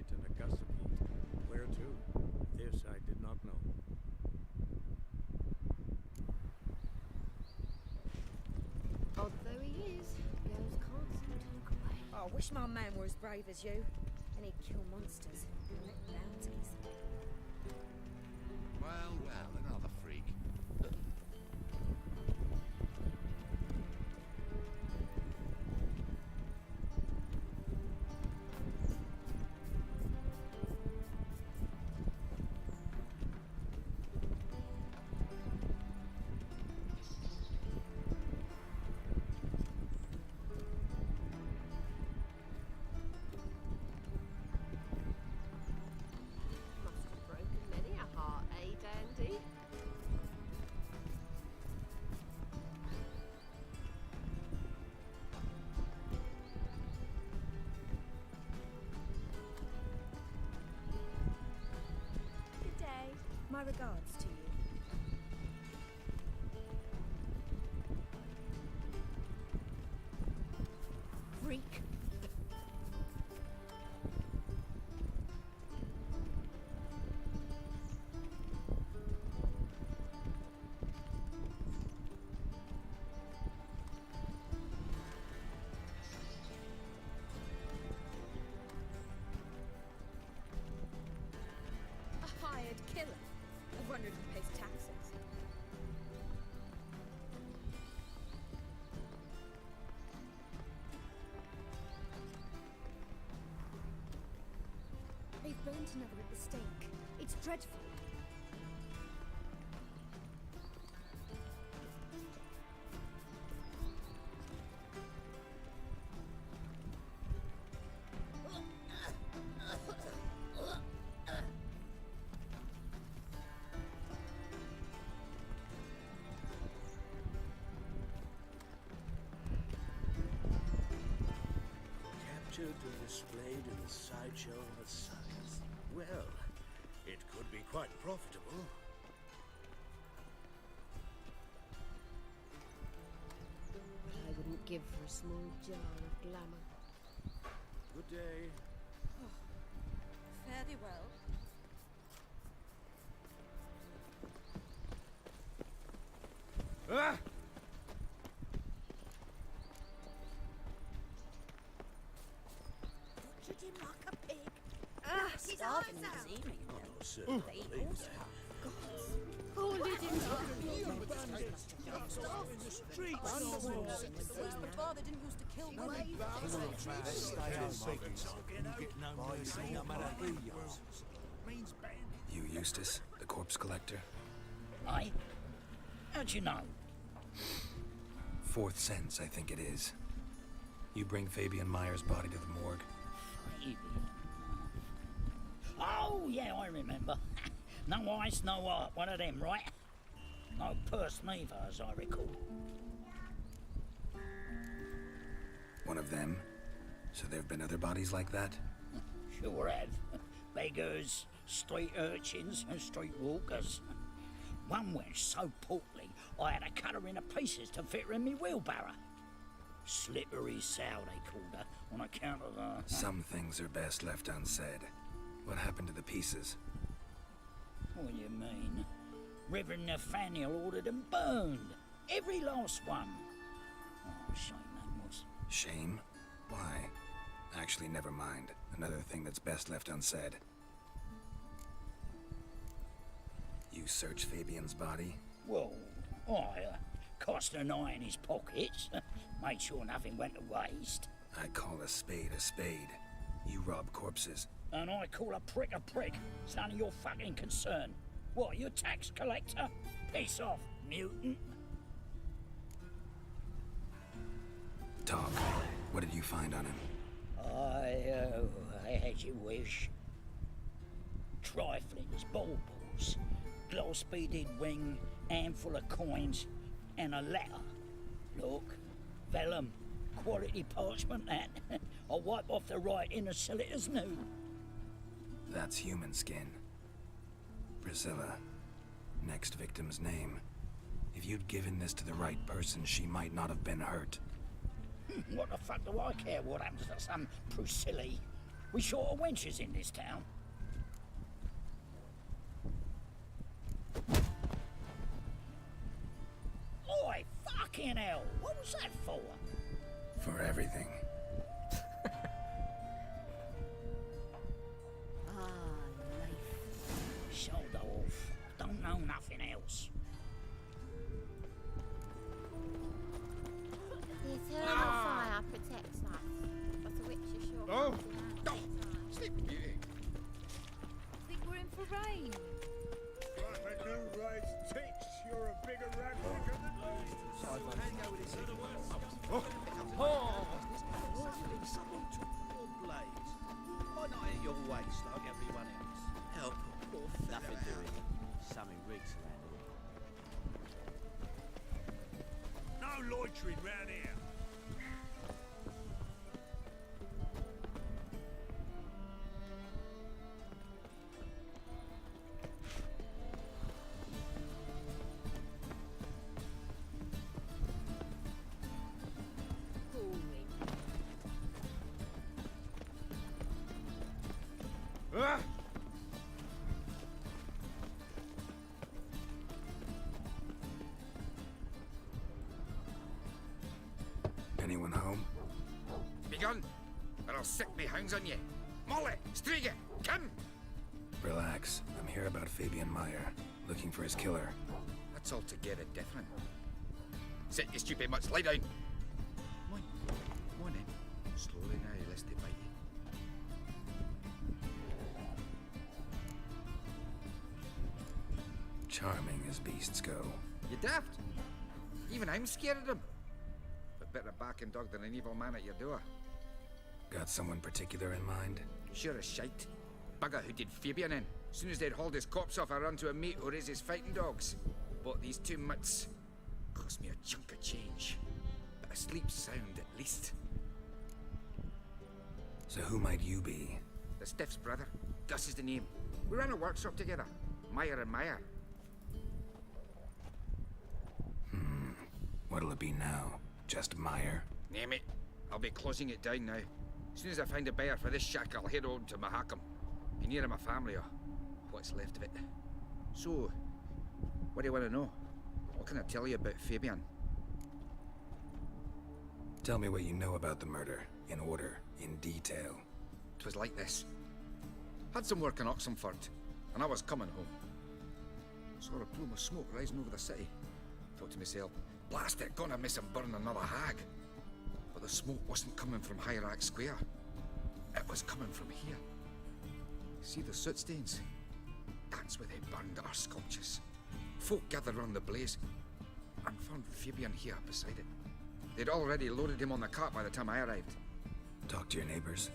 night in a gossipy. Where to? This I did not know. Odd though he is, girls can't seem to look away. Oh, I wish my man were as brave as you. And he'd kill monsters and collect bounties. Well, another freak. Must have broken many a heart, eh, Dandy? Good day. My regards to you. Freak. A hired killer. I wonder if he pays taxes. They've burnt another at the stake. It's dreadful. Captured and displayed in the sideshow of a science. Well, it could be quite profitable. I wouldn't give for a small jar of glamour. Good day. Fare thee well. Ah! Butchered him like a pig. Starving this evening. Not certain I believe that. Hold it in My father didn't used to kill women. You Eustace, the corpse collector? Aye? How'd you know? Fourth sense, I think it is. You bring Fabian Meyer's body to the morgue. Fabian. Oh, yeah, I remember. No eyes, no heart, one of them, right? No purse neither, as I recall. One of them? So there have been other bodies like that? Sure have. Beggars, street urchins, and street walkers. One went so portly, I had to cut her into pieces to fit her in me wheelbarrow. Slippery sow, they called her, on account of her. Some things are best left unsaid. What happened to the pieces? What do you mean? Reverend Nathaniel ordered them burned. Every last one. Oh, shame that was. Shame? Why? Actually, never mind. Another thing that's best left unsaid. You searched Fabian's body? Well, I cast an eye in his pockets. Made sure nothing went to waste. I call a spade a spade. You rob corpses. And I call a prick a prick. It's none of your fucking concern. What, you a tax collector? Piss off, mutant. Talk. What did you find on him? I had your wish. Triflings, baubles, gloss-beaded ring, handful of coins, and a letter. Look, vellum, quality parchment that. I'll wipe off the writing and sell it as new. That's human skin. Priscilla. Next victim's name. If you'd given this to the right person, she might not have been hurt. What the fuck do I care what happens to some Priscilla? We short of wenches in this town. Oi, fucking hell! What was that for? For everything. Life. Shoulder off. Don't know nothing else. The eternal fire protects us, but the witch is sure. Oh, no. Sleep Beauty. Think we're in for rain. But no right takes. You're a bigger rat picker than me. Someone took your blade. Why not at your waist like everyone else? Help a poor fella Nothing out. doing. Something rigs around here. No loitering round here. Boring. Anyone home? Begun, or I'll sick me hounds on you. Molly, Striga, come! Relax. I'm here about Fabian Meyer, looking for his killer. That's altogether different. Sit, you stupid mutts, lie down. Come on in. Slowly now, lest they bite you. Charming as beasts go. You daft? Even I'm scared of them. But better barking dog than an evil man at your door. Got someone particular in mind? Sure as shite. Bugger who did Fabian in. As soon as they'd hauled his corpse off, I run to a mate who raises fighting dogs. Bought these two mutts. Cost me a chunk of change. But I sleep sound at least. So who might you be? The Stiff's brother. Gus is the name. We ran a workshop together. Meyer and Meyer. What'll it be now? Just Meyer? Name it. I'll be closing it down now. As soon as I find a buyer for this shack, I'll head on to Mahakam. Be near my family or what's left of it. So, what do you want to know? What can I tell you about Fabian? Tell me what you know about the murder, in order, in detail. 'Twas like this. Had some work in Oxenford, and I was coming home. Saw a plume of smoke rising over the city. Thought to myself, blast it, gonna miss him burn another hag. But the smoke wasn't coming from Hierarch Square. It was coming from here. See the soot stains? That's where they burned our sculptures. Folk gathered round the blaze and found Fabian here beside it. They'd already loaded him on the cart by the time I arrived. Talk to your neighbors.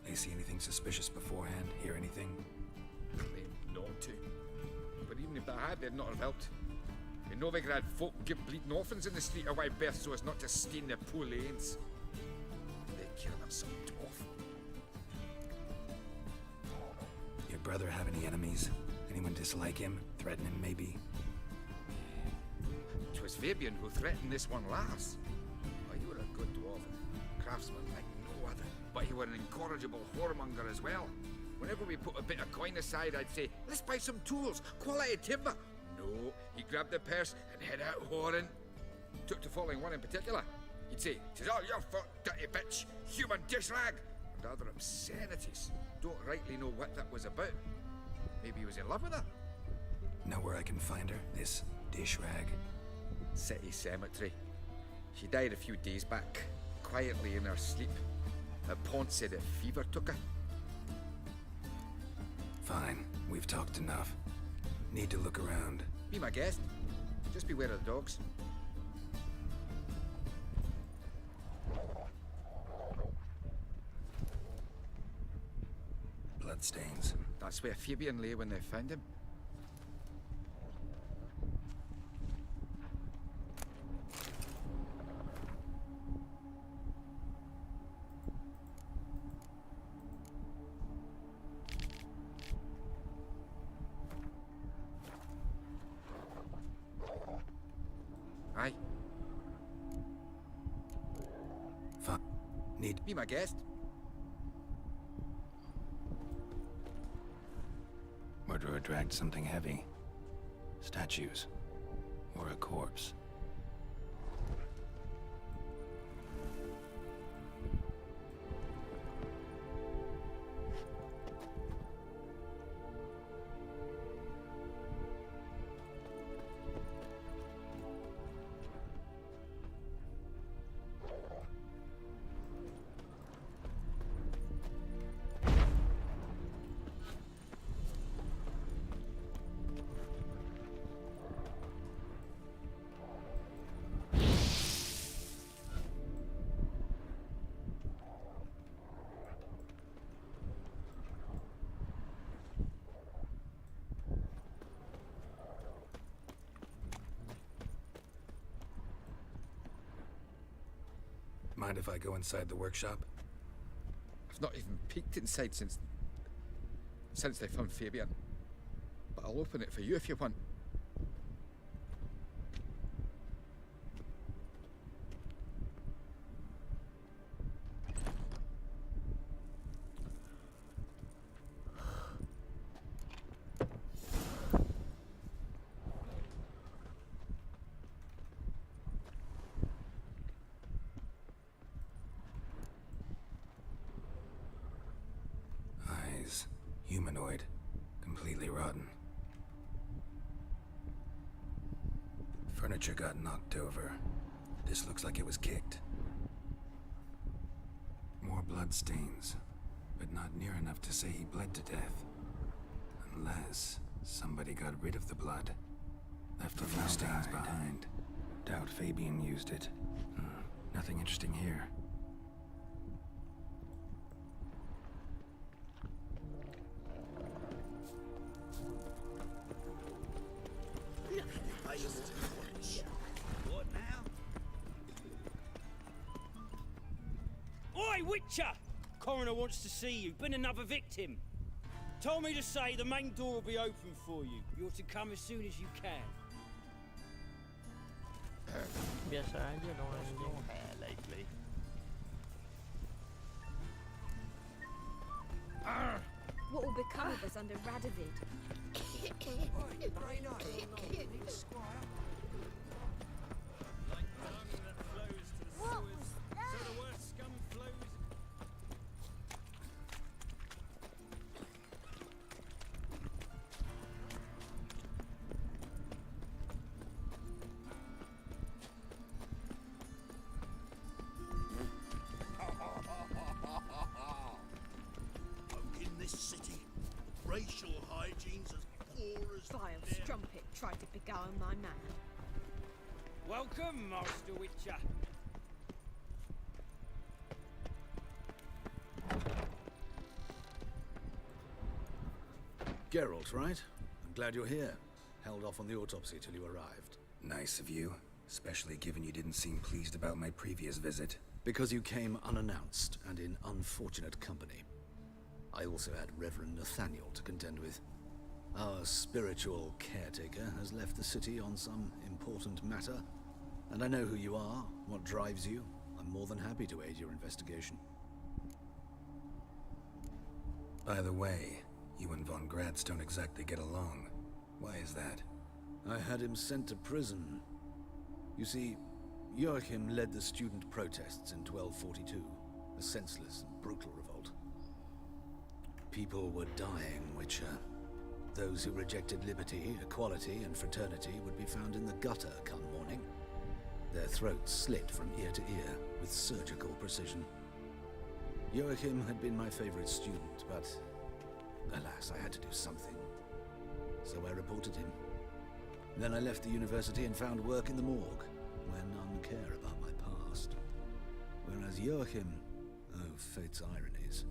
They see anything suspicious beforehand? Hear anything? Claimed not to. But even if they had, they'd not have helped. In Novigrad, folk give bleeding orphans in the street a wide berth so as not to stain their poor lanes. They'd kill themselves off. Your brother have any enemies? Anyone dislike him? Threaten him, maybe? 'Twas Fabian who threatened this one last. Oh, you were a good dwarf, craftsman like no other. But he were an incorrigible whoremonger as well. Whenever we put a bit of coin aside, I'd say, let's buy some tools, quality timber. No, he grabbed the purse and head out whoring. Took to following one in particular. He'd say, "'Tis all your fault, dirty bitch, human dish rag," and other obscenities. Don't rightly know what that was about. Maybe he was in love with her. Know where I can find her? This dish rag? City cemetery. She died a few days back, quietly in her sleep. Her pont said a fever took her. Fine, we've talked enough. Need to look around. Be my guest. Just beware of the dogs. Bloodstains. That's where Fabian lay when they found him. Aye. Need Be my guest. Murderer dragged something heavy. Statues. Or a corpse. Mind if I go inside the workshop? I've not even peeked inside since they found Fabian. But I'll open it for you if you want. Humanoid. Completely rotten. Furniture got knocked over. This looks like it was kicked. More blood stains, but not near enough to say he bled to death. Unless somebody got rid of the blood. Left a few stains behind. Doubt Fabian used it. Nothing interesting here. What now? Oi, Witcher! Coroner wants to see you. Been another victim. Told me to say the main door will be open for you. You're to come as soon as you can. Biasa aja dong anjing. lately. What will become of us under Radovid? What was that? In this city, racial hygiene's as poor as Vile strumpet tried to beguile my man. Welcome, Master Witcher. Geralt, right? I'm glad you're here. Held off on the autopsy till you arrived. Nice of you, especially given you didn't seem pleased about my previous visit. Because you came unannounced and in unfortunate company. I also had Reverend Nathaniel to contend with. Our spiritual caretaker has left the city on some important matter, and I know who you are, what drives you. I'm more than happy to aid your investigation. By the way, you and Von Gratz don't exactly get along. Why is that? I had him sent to prison. You see, Joachim led the student protests in 1242, a senseless and brutal revolt. People were dying, Witcher. Those who rejected liberty, equality, and fraternity would be found in the gutter come morning. Their throats slit from ear to ear with surgical precision. Joachim had been my favorite student, but alas, I had to do something. So I reported him. Then I left the university and found work in the morgue, where none care about my past. Whereas Joachim, oh, fate's ironies.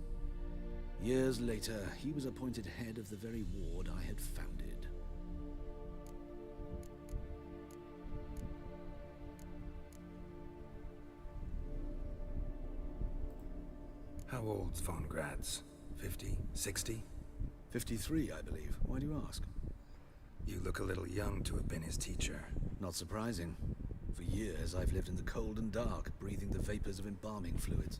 Years later, he was appointed head of the very ward I had founded. How old's Von Gratz? 50? 60? 53, I believe. Why do you ask? You look a little young to have been his teacher. Not surprising. For years, I've lived in the cold and dark, breathing the vapors of embalming fluids.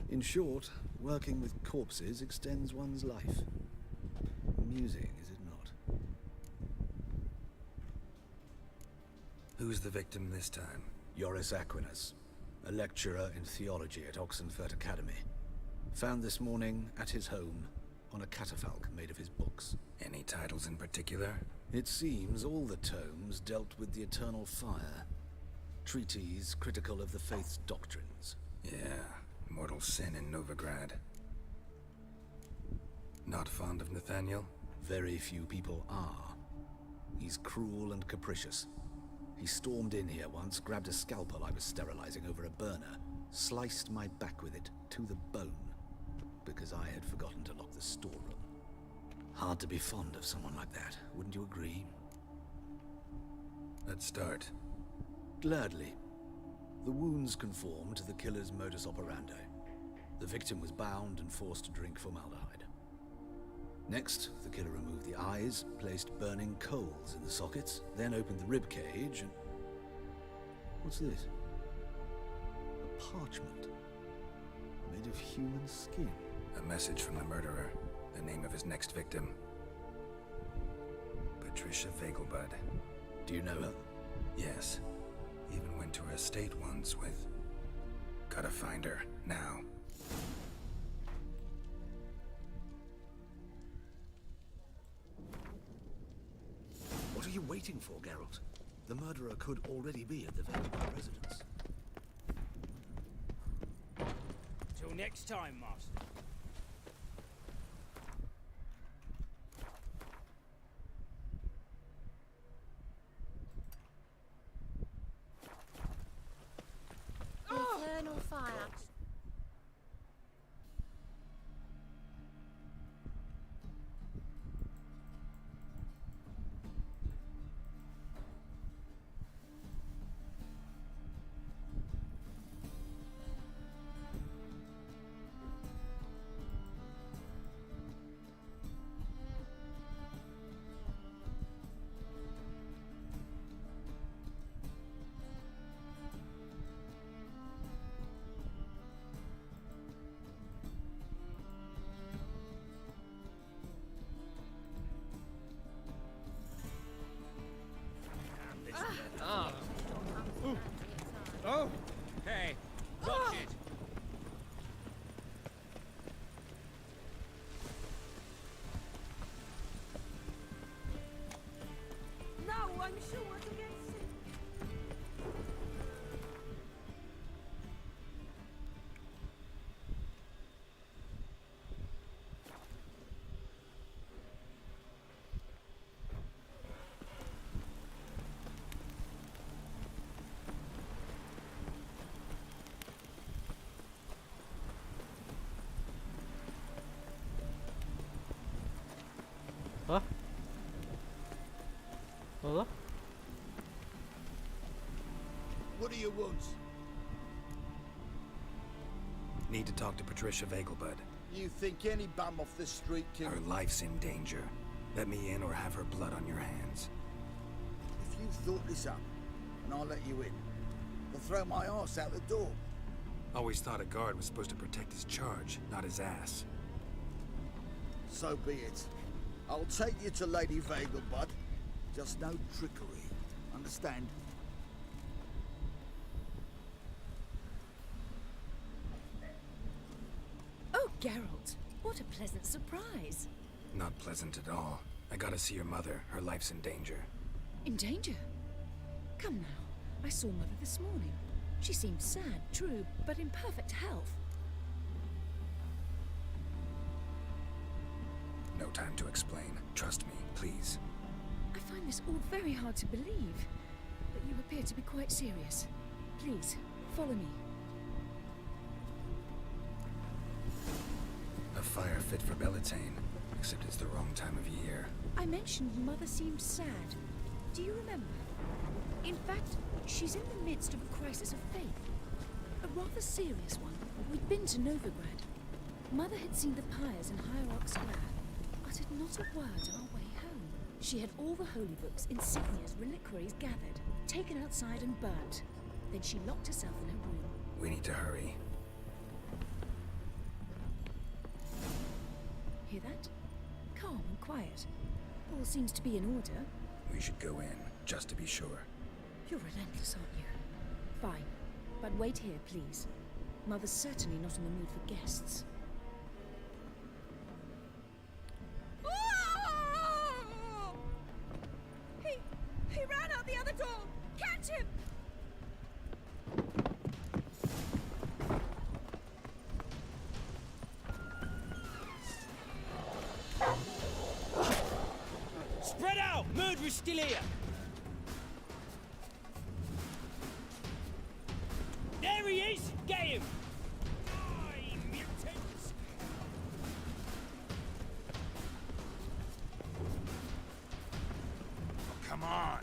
In short, working with corpses extends one's life. Amusing, is it not? Who's the victim this time? Joris Aquinas, a lecturer in theology at Oxenfurt Academy. Found this morning at his home on a catafalque made of his books. Any titles in particular? It seems all the tomes dealt with the eternal fire. Treatises critical of the faith's doctrines. Yeah, mortal sin in Novigrad. Not fond of Nathaniel? Very few people are. He's cruel and capricious. He stormed in here once, grabbed a scalpel I was sterilizing over a burner, sliced my back with it to the bone, because I had forgotten to lock the storeroom. Hard to be fond of someone like that, wouldn't you agree? Let's start. Gladly. The wounds conform to the killer's modus operandi. The victim was bound and forced to drink formaldehyde. Next, the killer removed the eyes, placed burning coals in the sockets, then opened the rib cage and... What's this? A parchment. Made of human skin. A message from the murderer. The name of his next victim. Patricia Vegelbud. Do you know her? Yes. Even went to her estate once with... Gotta find her, now. What are you waiting for, Geralt? The murderer could already be at the Vegelbud residence. Till next time, Master. Infernal fire. Oh! Hey, watch it! No, I'm sure it's against it. Hả? Ủa? What do you want? Need to talk to Patricia Vegelbud. You think any bum off the street can... Her life's in danger. Let me in or have her blood on your hands. If you thought this up, and I'll let you in, I'll throw my arse out the door. Always thought a guard was supposed to protect his charge, not his ass. So be it. I'll take you to Lady Vegelbud. Just no trickery. Understand? Oh, Geralt, what a pleasant surprise. Not pleasant at all. I gotta see your mother. Her life's in danger. In danger? Come now, I saw Mother this morning. She seemed sad, true, but in perfect health. No time to explain. Trust me, please. I find this all very hard to believe, but you appear to be quite serious. Please, follow me. A fire fit for Bellatane, except it's the wrong time of year. I mentioned Mother seemed sad. Do you remember? In fact, she's in the midst of a crisis of faith. A rather serious one. We'd been to Novigrad. Mother had seen the pyres in Hierarch Square, uttered not a word on our way home. She had all the holy books, insignias, reliquaries gathered, taken outside and burnt. Then she locked herself in her room. We need to hurry. Hear that? Calm and quiet. All seems to be in order. We should go in, just to be sure. You're relentless, aren't you? Fine. But wait here, please. Mother's certainly not in the mood for guests. He ran out the other door! Catch him! Spread out! Murderer's still here! There he is! Get him! Die, mutants! Oh, come on!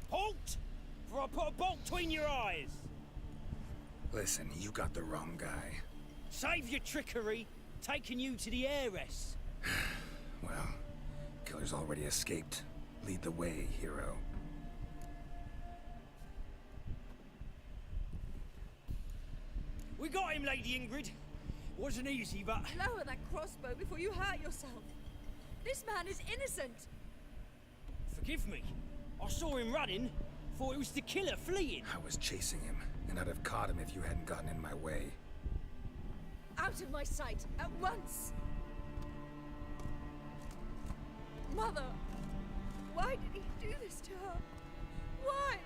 Halt! For I put a bolt between your eyes! Listen, you got the wrong guy. Save your trickery, taking you to the heiress. Well, killer's already escaped. Lead the way, hero. We got him, Lady Ingrid. Wasn't easy, but... Lower that crossbow before you hurt yourself. This man is innocent. Forgive me. I saw him running. Thought it was the killer fleeing. I was chasing him, and I'd have caught him if you hadn't gotten in my way. Out of my sight, at once! Mother! Why did he do this to her? Why?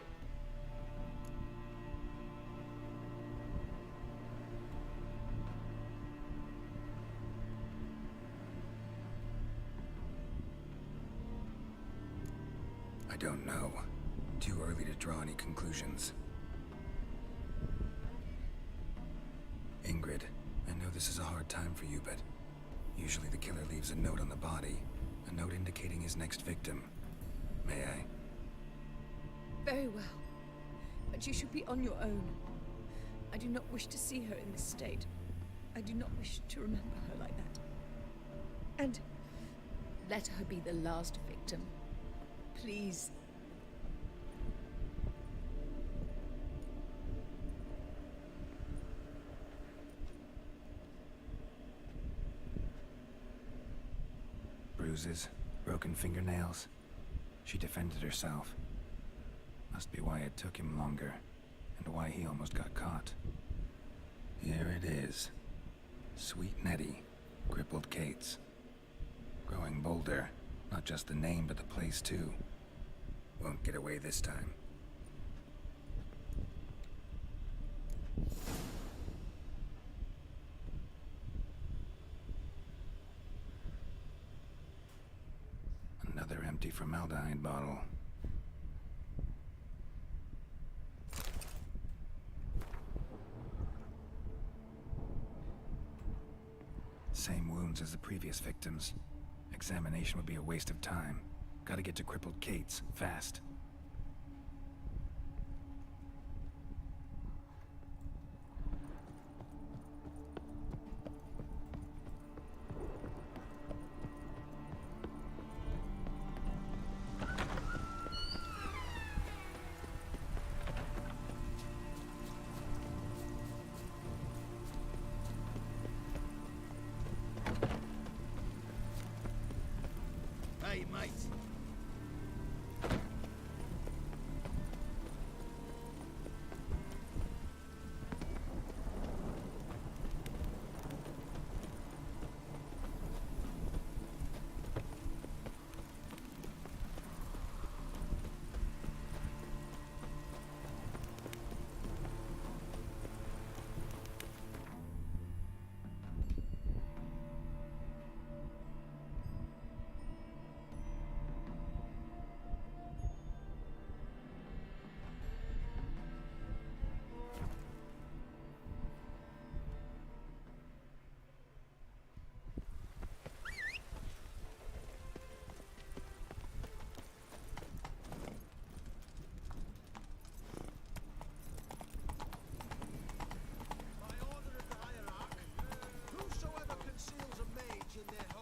I don't know. Too early to draw any conclusions. Ingrid, I know this is a hard time for you, but usually the killer leaves a note on the body. A note indicating his next victim. May I? Very well. But you should be on your own. I do not wish to see her in this state. I do not wish to remember her like that. And let her be the last victim. Please. Bruises, broken fingernails. She defended herself. Must be why it took him longer, and why he almost got caught. Here it is. Sweet Nettie, crippled Kate's. Growing bolder. Not just the name, but the place too. Won't get away this time. Another empty formaldehyde bottle. Same wounds as the previous victims. Examination would be a waste of time. Gotta get to crippled Kate's, fast. day, mate.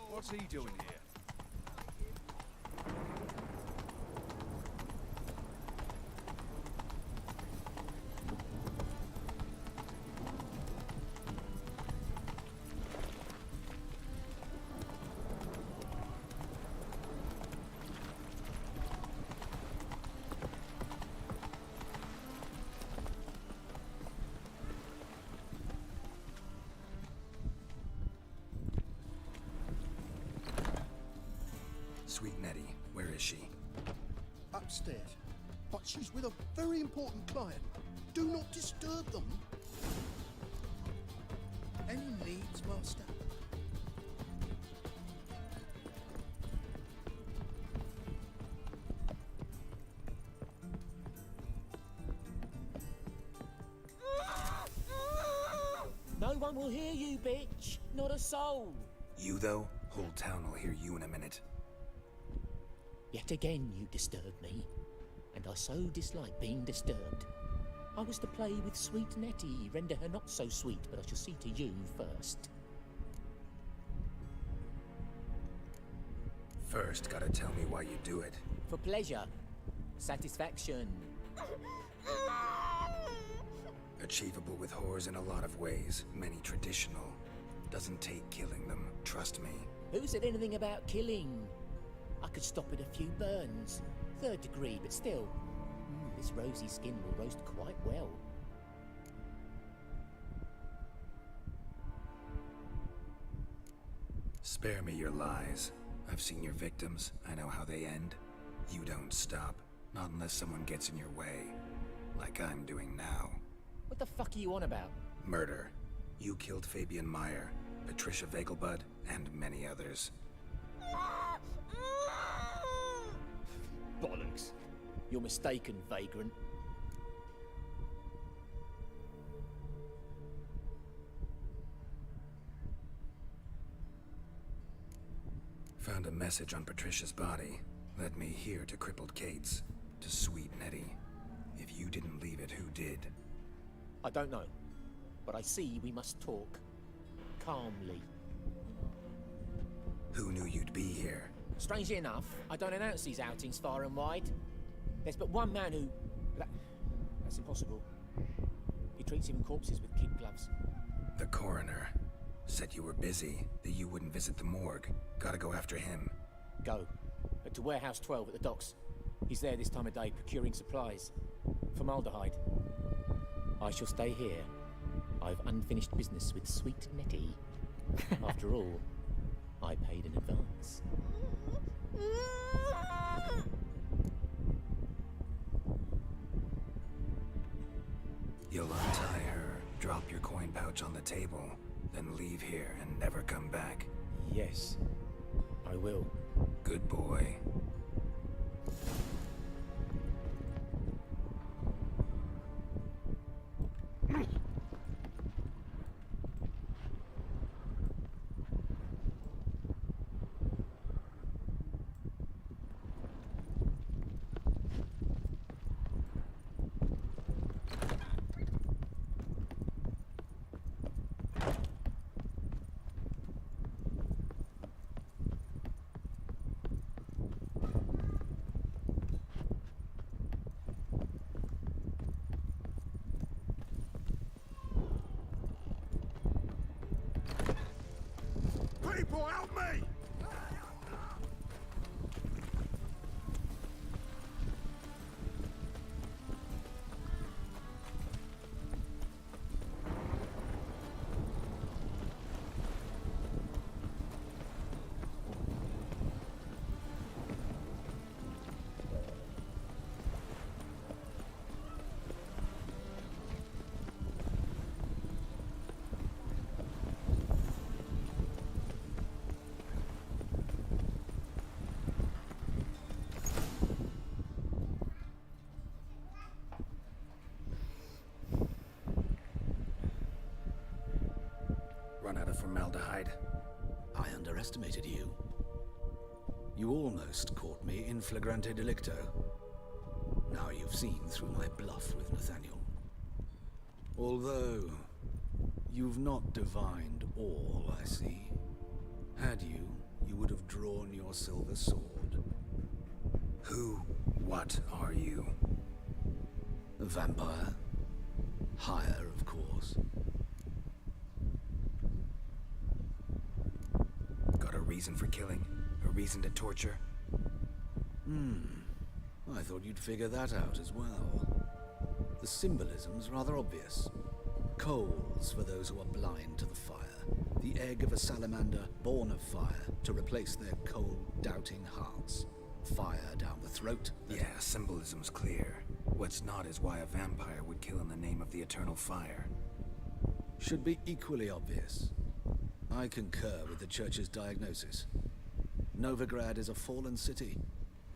What's he doing here? Sweet Nettie, where is she? Upstairs. But she's with a very important client. Do not disturb them. Any needs, Master? No one will hear you, bitch. Not a soul. You, though? Whole town will hear you in a minute. Yet again you disturb me, and I so dislike being disturbed. I was to play with sweet Nettie, render her not so sweet, but I shall see to you first. First, gotta tell me why you do it. For pleasure. Satisfaction. Achievable with whores in a lot of ways, many traditional. Doesn't take killing them, trust me. Who said anything about killing? I could stop at a few burns. 3rd degree, but still. This rosy skin will roast quite well. Spare me your lies. I've seen your victims. I know how they end. You don't stop. Not unless someone gets in your way. Like I'm doing now. What the fuck are you on about? Murder. You killed Fabian Meyer, Patricia Vegelbud, and many others. Bollocks. You're mistaken, vagrant. Found a message on Patricia's body. Led me here to crippled Kate's. To sweet Nettie. If you didn't leave it, who did? I don't know. But I see we must talk. Calmly. Who knew you'd be here? Strangely enough, I don't announce these outings far and wide. There's but one man who... That's impossible. He treats even corpses with kid gloves. The coroner. Said you were busy, that you wouldn't visit the morgue. Gotta go after him. Go. But to Warehouse 12 at the docks. He's there this time of day, procuring supplies. Formaldehyde. I shall stay here. I've unfinished business with sweet Nettie. After all, I paid in advance. You'll untie her, drop your coin pouch on the table, then leave here and never come back. Yes, I will. Good boy. People, help me! formaldehyde. I underestimated you. You almost caught me in flagrante delicto. Now you've seen through my bluff with Nathaniel. Although, you've not divined all, I see. Had you, you would have drawn your silver sword. What are you? A vampire. Higher, of course. Got a reason for killing? A reason to torture? I thought you'd figure that out as well. The symbolism's rather obvious. Coals for those who are blind to the fire. The egg of a salamander born of fire to replace their cold, doubting hearts. Fire down the throat. Yeah, symbolism's clear. What's not is why a vampire would kill in the name of the eternal fire. Should be equally obvious. I concur with the Church's diagnosis. Novigrad is a fallen city.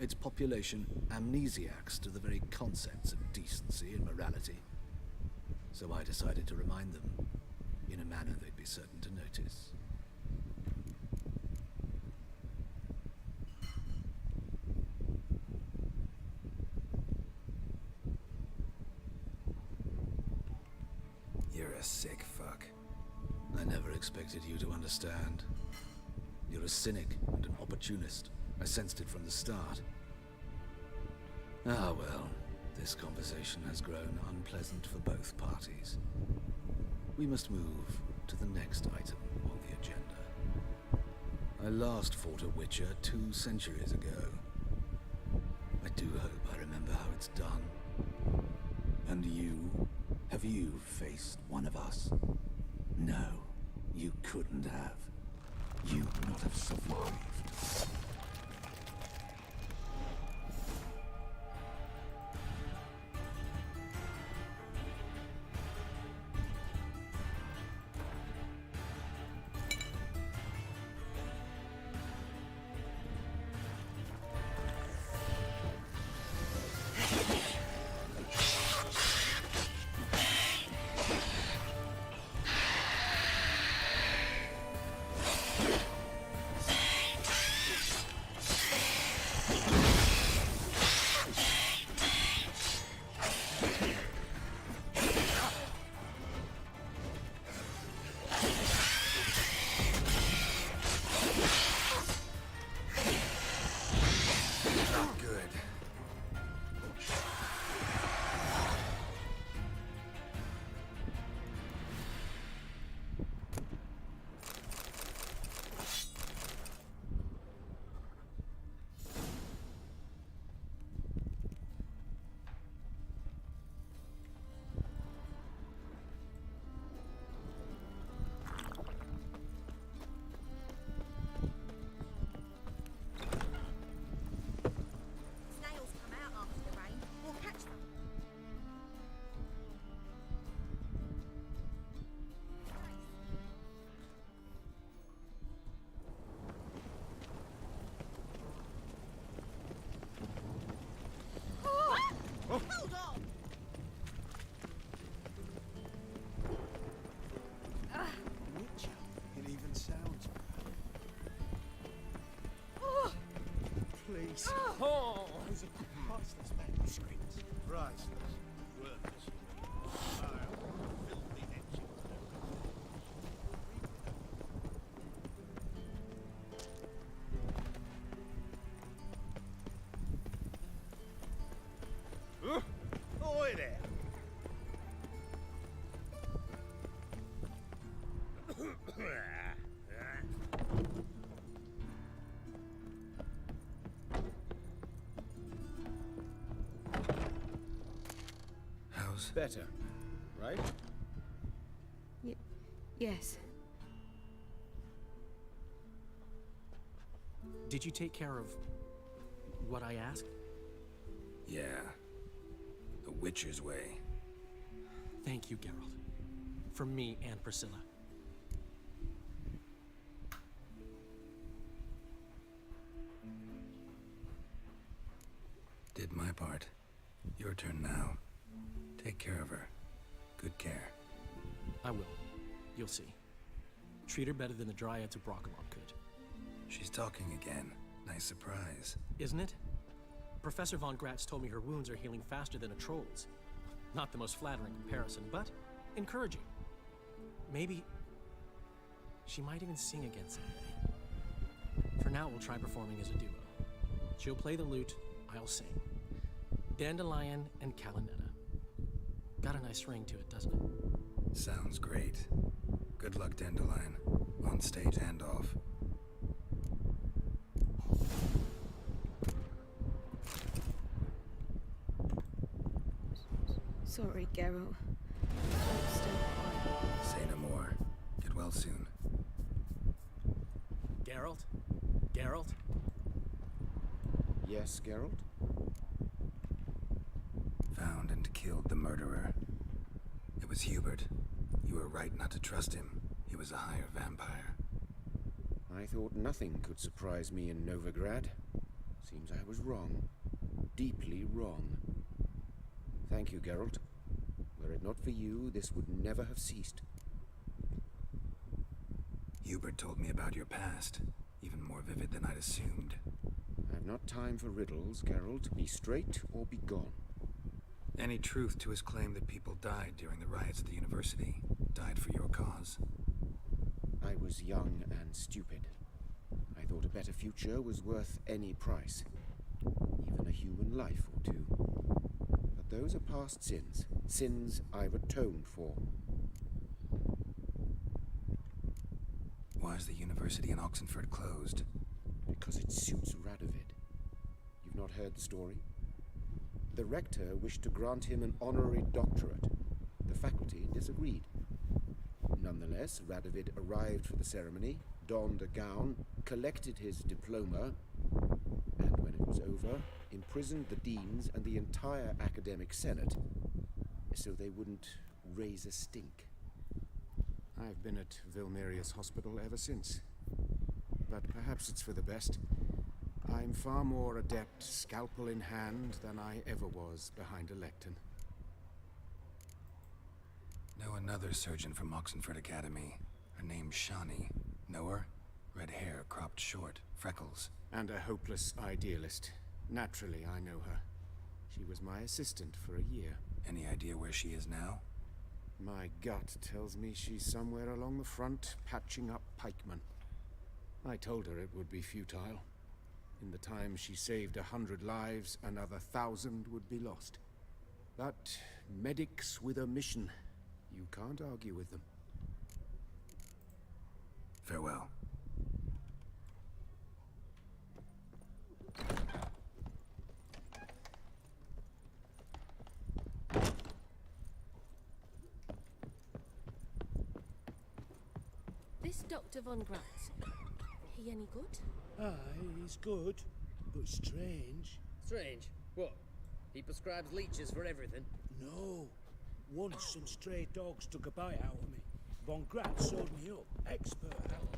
Its population amnesiacs to the very concepts of decency and morality. So I decided to remind them, in a manner they'd be certain to notice. You're a sick fuck. I never expected you to understand. You're a cynic and an opportunist. I sensed it from the start. Ah well, this conversation has grown unpleasant for both parties. We must move to the next item on the agenda. I last fought a Witcher 2 centuries ago. I do hope I remember how it's done. And you? Have you faced one of us? No, you couldn't have. You would not have survived. Hold on! Witcher. It even sounds Oh. Please. Oh. Those are priceless manuscripts. Priceless. Worthless. Filthy etchings. Oi there! How's better, right? Yes. Did you take care of what I asked? Yeah. The Witcher's way. Thank you, Geralt. From me and Priscilla. Did my part. Your turn now. Take care of her. Good care. I will. You'll see. Treat her better than the Dryads of Brockelon could. She's talking again. Nice surprise. Isn't it? Professor von Gratz told me her wounds are healing faster than a troll's. Not the most flattering comparison, but encouraging. Maybe she might even sing again someday. For now, we'll try performing as a duo. She'll play the lute, I'll sing. Dandelion and Calinetta. Got a nice ring to it, doesn't it? Sounds great. Good luck, Dandelion. On stage and off. Sorry, Geralt. Say no more. Get well soon. Geralt? Geralt? Yes, Geralt? Found and killed the murderer. It was Hubert. You were right not to trust him. He was a higher vampire. I thought nothing could surprise me in Novigrad. Seems I was wrong. Deeply wrong. Thank you, Geralt. Were it not for you, this would never have ceased. Hubert told me about your past, even more vivid than I'd assumed. I've not time for riddles, Geralt. Be straight or be gone. Any truth to his claim that people died during the riots at the university? Died for your cause? I was young and stupid. I thought a better future was worth any price. Even a human life or two. But those are past sins. Sins I've atoned for. Why is the university in Oxenford closed? Because it suits Radovid. You've not heard the story? The rector wished to grant him an honorary doctorate. The faculty disagreed. Nonetheless, Radovid arrived for the ceremony, donned a gown, collected his diploma, and when it was over, imprisoned the deans and the entire academic senate so they wouldn't raise a stink. I've been at Vilmerius Hospital ever since. But perhaps it's for the best. I'm far more adept, scalpel in hand, than I ever was behind a lectern. Know another surgeon from Oxenford Academy. Her name's Shani. Know her? Red hair, cropped short, freckles. And a hopeless idealist. Naturally, I know her. She was my assistant for a year. Any idea where she is now? My gut tells me she's somewhere along the front, patching up pikemen. I told her it would be futile. In the time she saved 100 lives, another 1,000 would be lost. But medics with a mission. You can't argue with them. Farewell. This Dr. von Gratz, he any good? Aye, he's good, but strange. Strange? What? He prescribes leeches for everything? No. Once some stray dogs took a bite out of me. Von Gratz sewed me up. Expert help.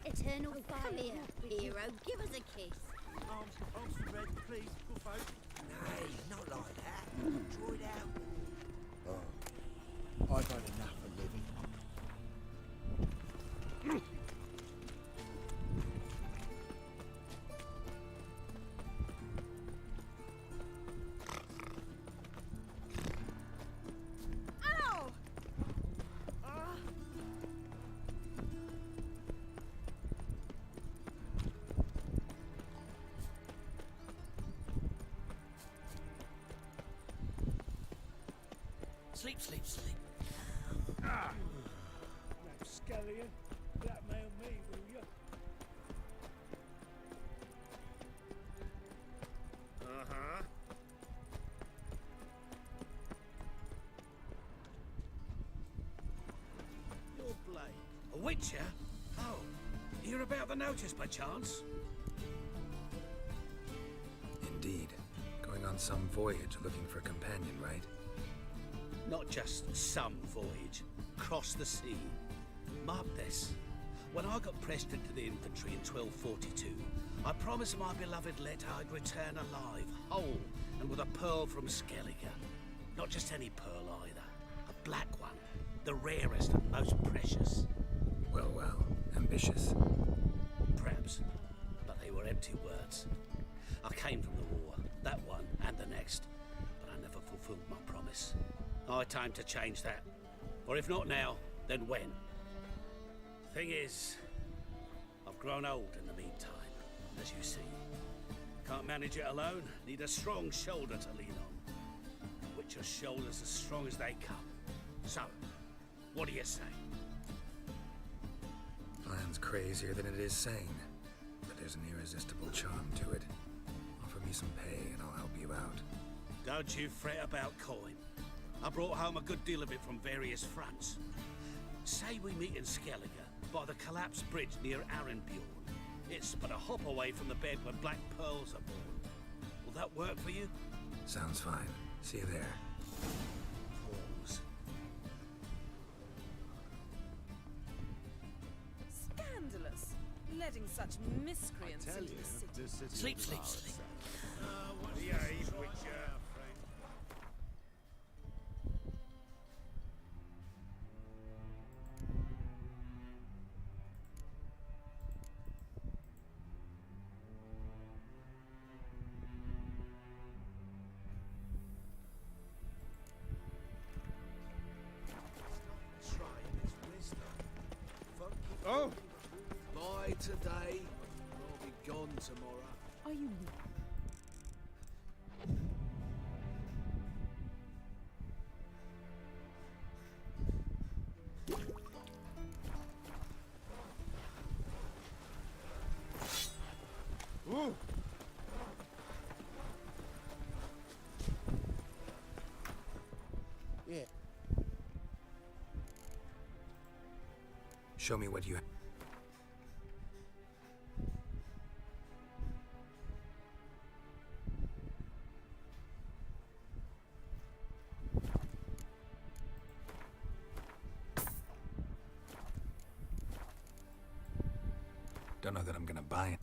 Eternal fire. Come here, hero. Give us a kiss. Arms for red, please, good folk. Nay, not like that. Draw it out. Oh, I've had enough of living. Ow! Sleep, sleep, sleep. Rapscallion, blackmail me, will you? Uh-huh. Your blade. A witcher? Oh, hear about the notice by chance? Indeed. Going on some voyage looking for a companion, right? Not just some voyage. Cross the sea. Mark this. When I got pressed into the infantry in 1242, I promised my beloved letter I'd return alive, whole, and with a pearl from Skellige. Not just any pearl either. A black one. The rarest and most precious. Well, well. Ambitious. Perhaps. But they were empty words. I came from the war. That one and the next. But I never fulfilled my promise. Time to change that. Or if not now, then when? Thing is, I've grown old in the meantime, as you see. Can't manage it alone, need a strong shoulder to lean on. Witcher's shoulders as strong as they come. So, what do you say? Plan's crazier than it is sane, but there's an irresistible charm to it. Offer me some pay and I'll help you out. Don't you fret about coin. I brought home a good deal of it from various fronts. Say we meet in Skellige, by the collapsed bridge near Arenbjorn. It's but a hop away from the bed where black pearls are born. Will that work for you? Sounds fine. See you there. Pause. Scandalous. Letting such miscreants into the city. Sleep, sleep, sleep. Witcher. Oh! Lie today, I'll be gone tomorrow. Are you... Ooh! Yeah. Show me what you have. Don't know that I'm gonna buy it.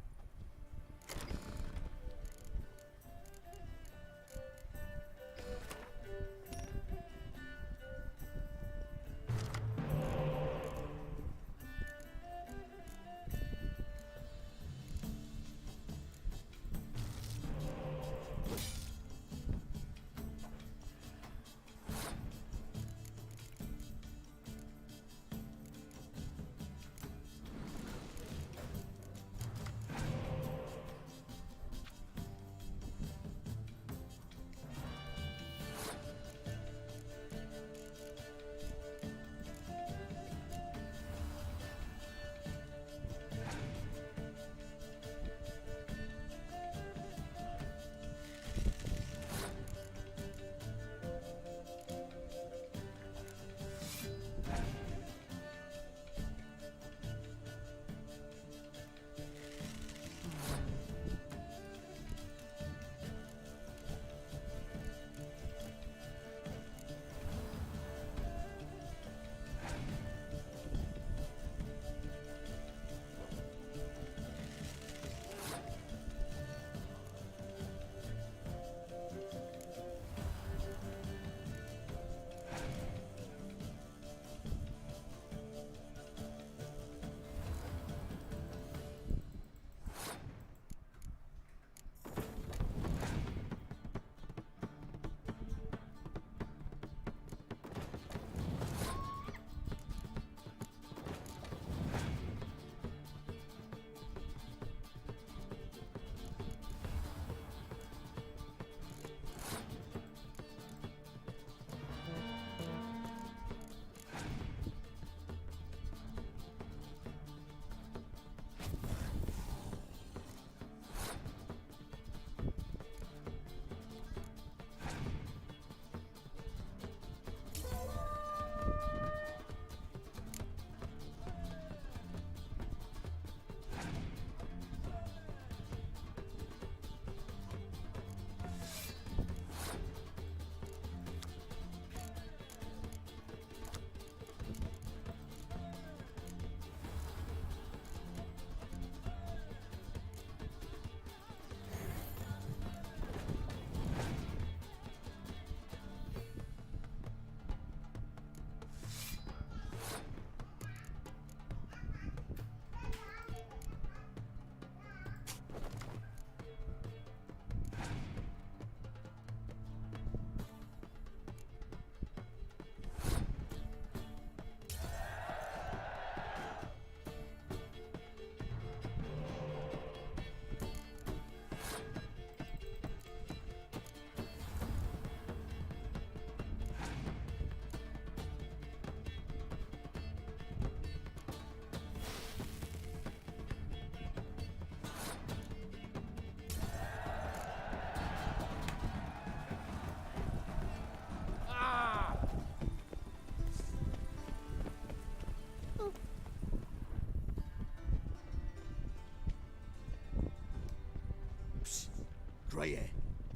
Grey hair,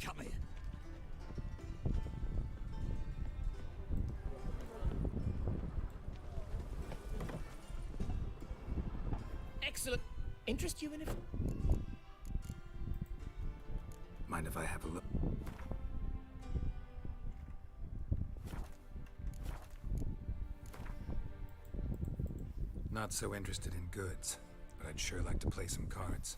come here. Excellent. Interest you in it? Mind if I have a look? Not so interested in goods, but I'd sure like to play some cards.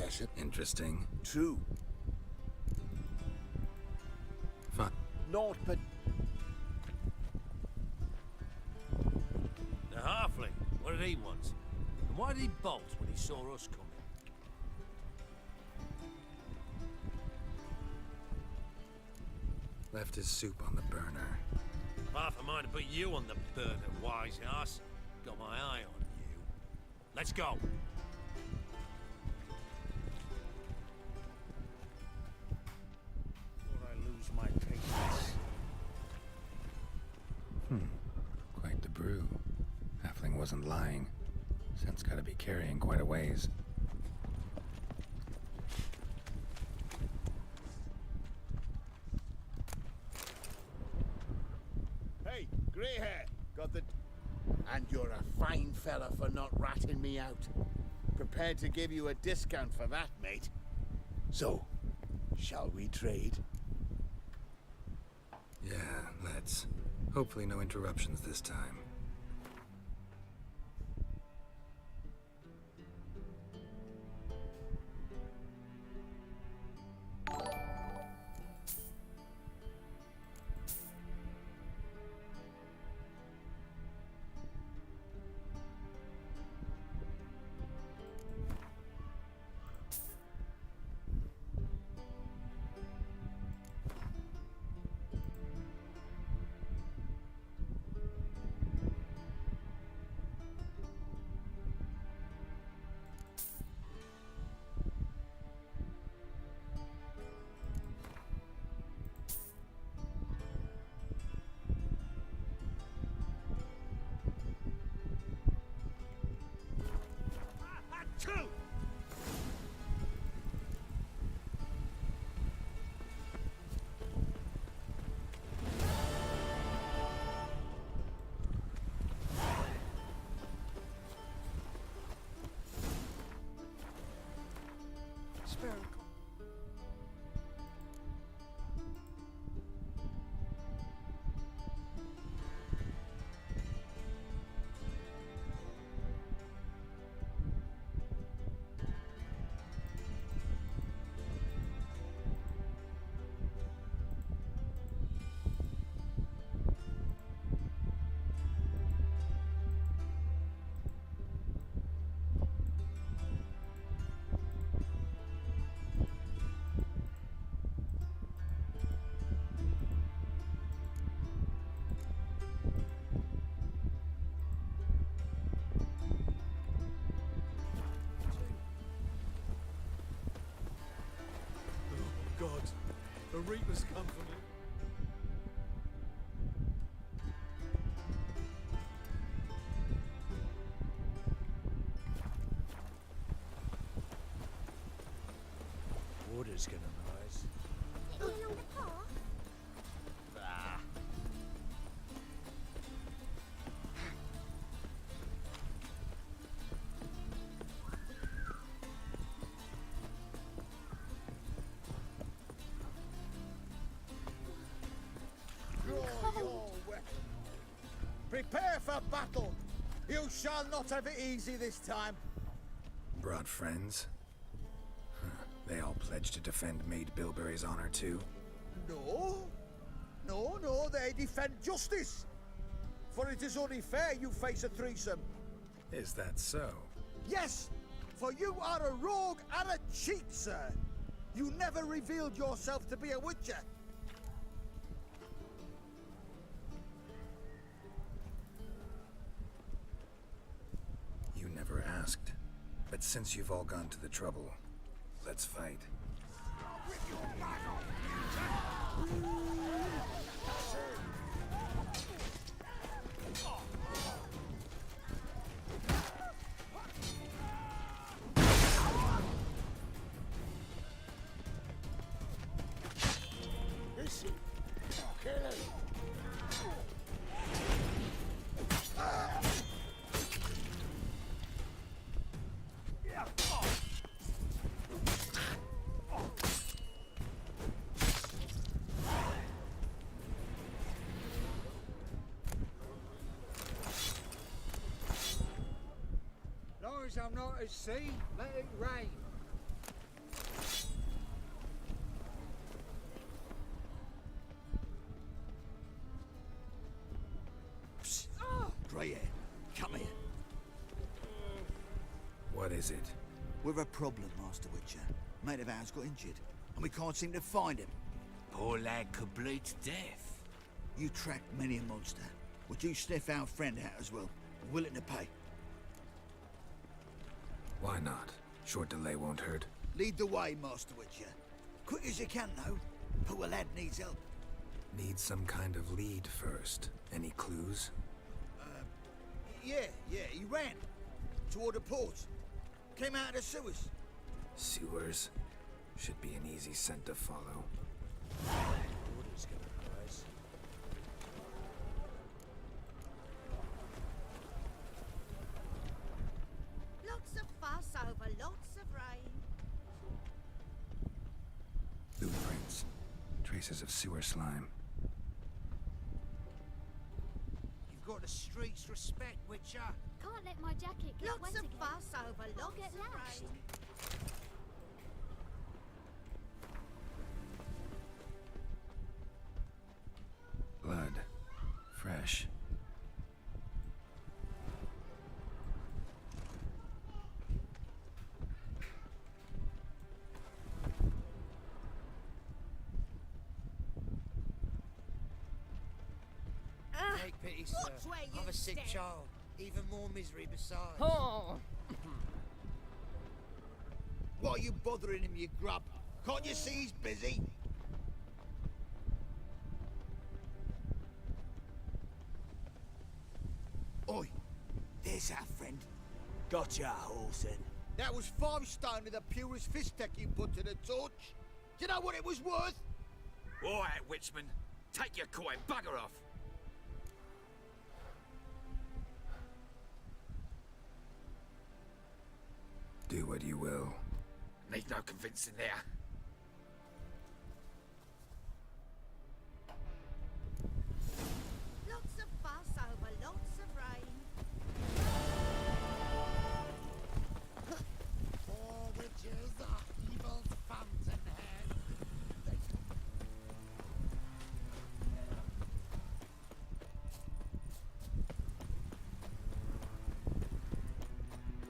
possession. Interesting. True. Fun. Naught but... The halfling, what did he want? And why did he bolt when he saw us coming? Left his soup on the burner. I've half a mind to put you on the burner, wise ass. Got my eye on you. Let's go. Before I lose my patience. Quite the brew. Halfling wasn't lying. Scent's gotta be carrying quite a ways. Hey, grey hair, got the... And you're a fine fella for not ratting me out. Prepared to give you a discount for that, mate. So, shall we trade? Yeah, let's. Hopefully no interruptions this time. Spherical. God, the Reapers come for me. Water's gonna rise. Along the path? Ah. Prepare for battle. You shall not have it easy this time. Brought friends? Huh. They all pledged to defend Maid Bilberry's honor too? No. No, they defend justice. For it is only fair you face a threesome. Is that so? Yes, for you are a rogue and a cheat, sir. You never revealed yourself to be a witcher. You never asked. But since you've all gone to the trouble, let's fight. Long as I'm not at sea, let it rain. is it? We've a problem, Master Witcher. Mate of ours got injured, and we can't seem to find him. Poor lad could bleed to death. You tracked many a monster. Would you sniff our friend out as well? Willing to pay? Why not? Short delay won't hurt. Lead the way, Master Witcher. Quick as you can, though. Poor lad needs help. Need some kind of lead first. Any clues? Yeah, he ran. Toward the port. Came out of the sewers. Sewers? Should be an easy scent to follow. Order's gonna rise. Lots of fuss over lots of rain. Blueprints. Traces of sewer slime. You've got the streets respect, Witcher. Can't let my jacket get Lots wet of again. fuss over I'll lots get of lashed. rain. Blood. Fresh. Take pity, sir. Watch where you I've a sick step. child. Even more misery besides. Oh! Why are you bothering him, you grub? Can't you see he's busy? Oi, there's our friend. Gotcha, Olsen. That was 5 stone of the purest fish tech you put to the torch. Do you know what it was worth? All right, Witchman. Take your coin, bugger off. Do what you will. Need no convincing there. Lots of fuss over lots of rain. Poor witches are evil's fountainhead.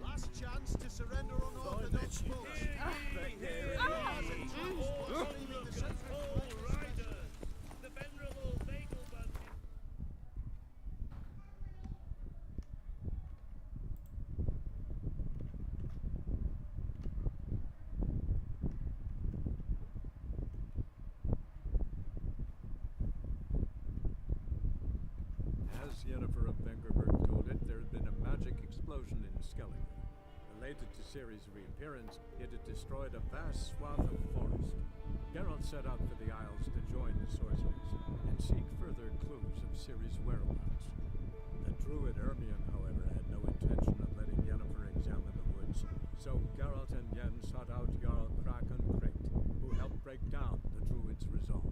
Last chance to surrender unorthodox force. Back there, As Yennefer of Vengerberg told it, there had been a magic explosion in Skellige. Related to Ciri's reappearance, it had destroyed a vast swath of forest. Geralt set out for the Isles to join the sorcerers and seek further clues of Ciri's whereabouts. The druid Ermion, however, had no intention of letting Yennefer examine the woods, so Geralt and Yen sought out Jarl Kraken Krayt, who helped break down the druid's resolve.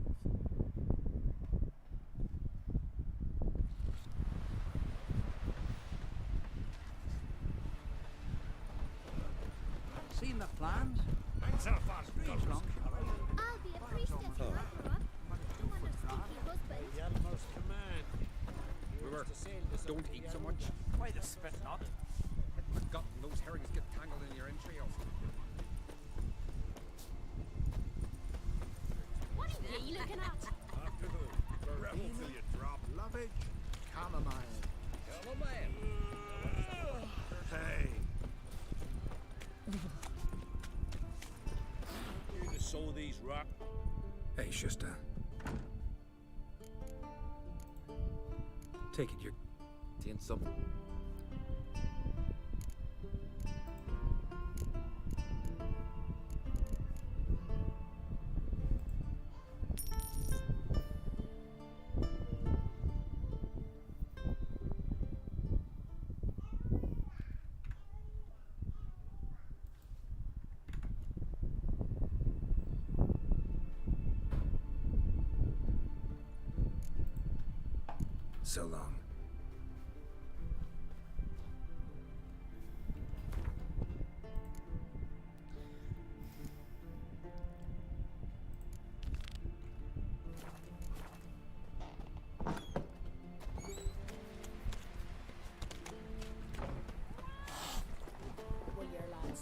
Seen the plans? Ain't so fast, Long. I'll be a priestess when I grow up. I'm one of Stinky husband. The utmost command. Brewer, don't eat so much. Why the spit not? Forgotten those herrings get tangled in your entrails. What are you looking at? After who? The rebel till you drop. Lovage, chamomile. Hey. You just saw these rock. Hey, Shusta. Take it you're Seeing something. so long. Will your lads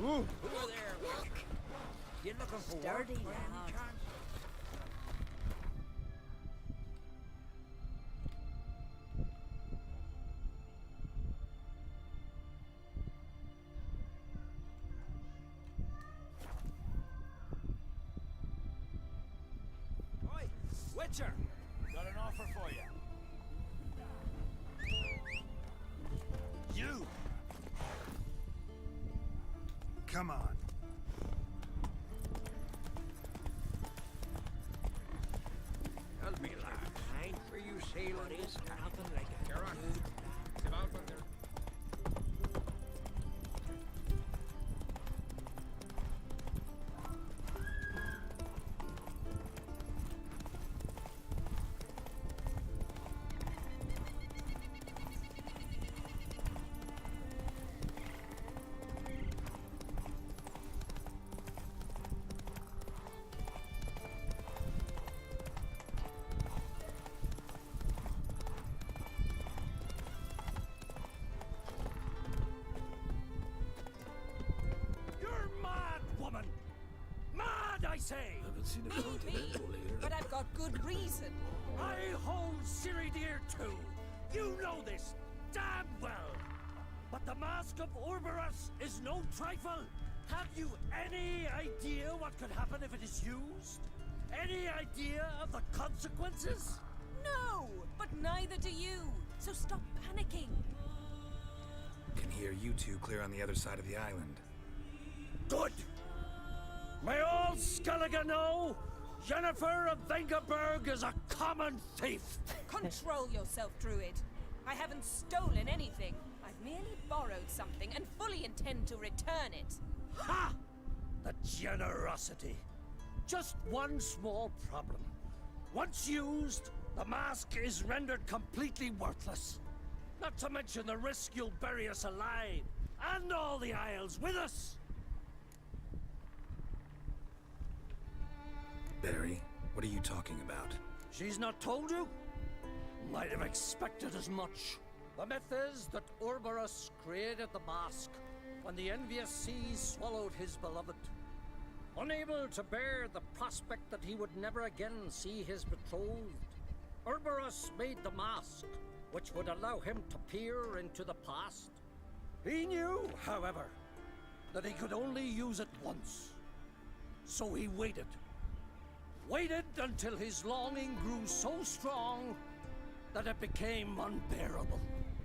Who are there? Look. You looking for Sturdy work by any lad. chance? Oi, Witcher! Got an offer for you. You! Come on. I'll be glad. Ain't for you sailing this nothing like it. You're on. Come out when they're... You're mad, woman! Mad, I say! Haven't seen a continental here. But I've got good reason. I hold Ciri dear too. You know this damn well. But the Mask of Orberus is no trifle. Have you any idea what could happen if it is used? Any idea of the consequences? No, but neither do you. So stop panicking. Can hear you two clear on the other side of the island. Good. May all Skellige know Jennifer of Vengerberg is a common thief. Control yourself, Druid. I haven't stolen anything. I've merely borrowed something and fully intend to return it. Ha! The generosity. Just one small problem. Once used, the mask is rendered completely worthless. Not to mention the risk you'll bury us alive, and all the Isles with us. Barry, what are you talking about? She's not told you? Might have expected as much. The myth is that Orberus created the mask when the envious seas swallowed his beloved. Unable to bear the prospect that he would never again see his betrothed, Orberus made the mask, which would allow him to peer into the past. He knew, however, that he could only use it once. So he waited. Waited until his longing grew so strong that it became unbearable.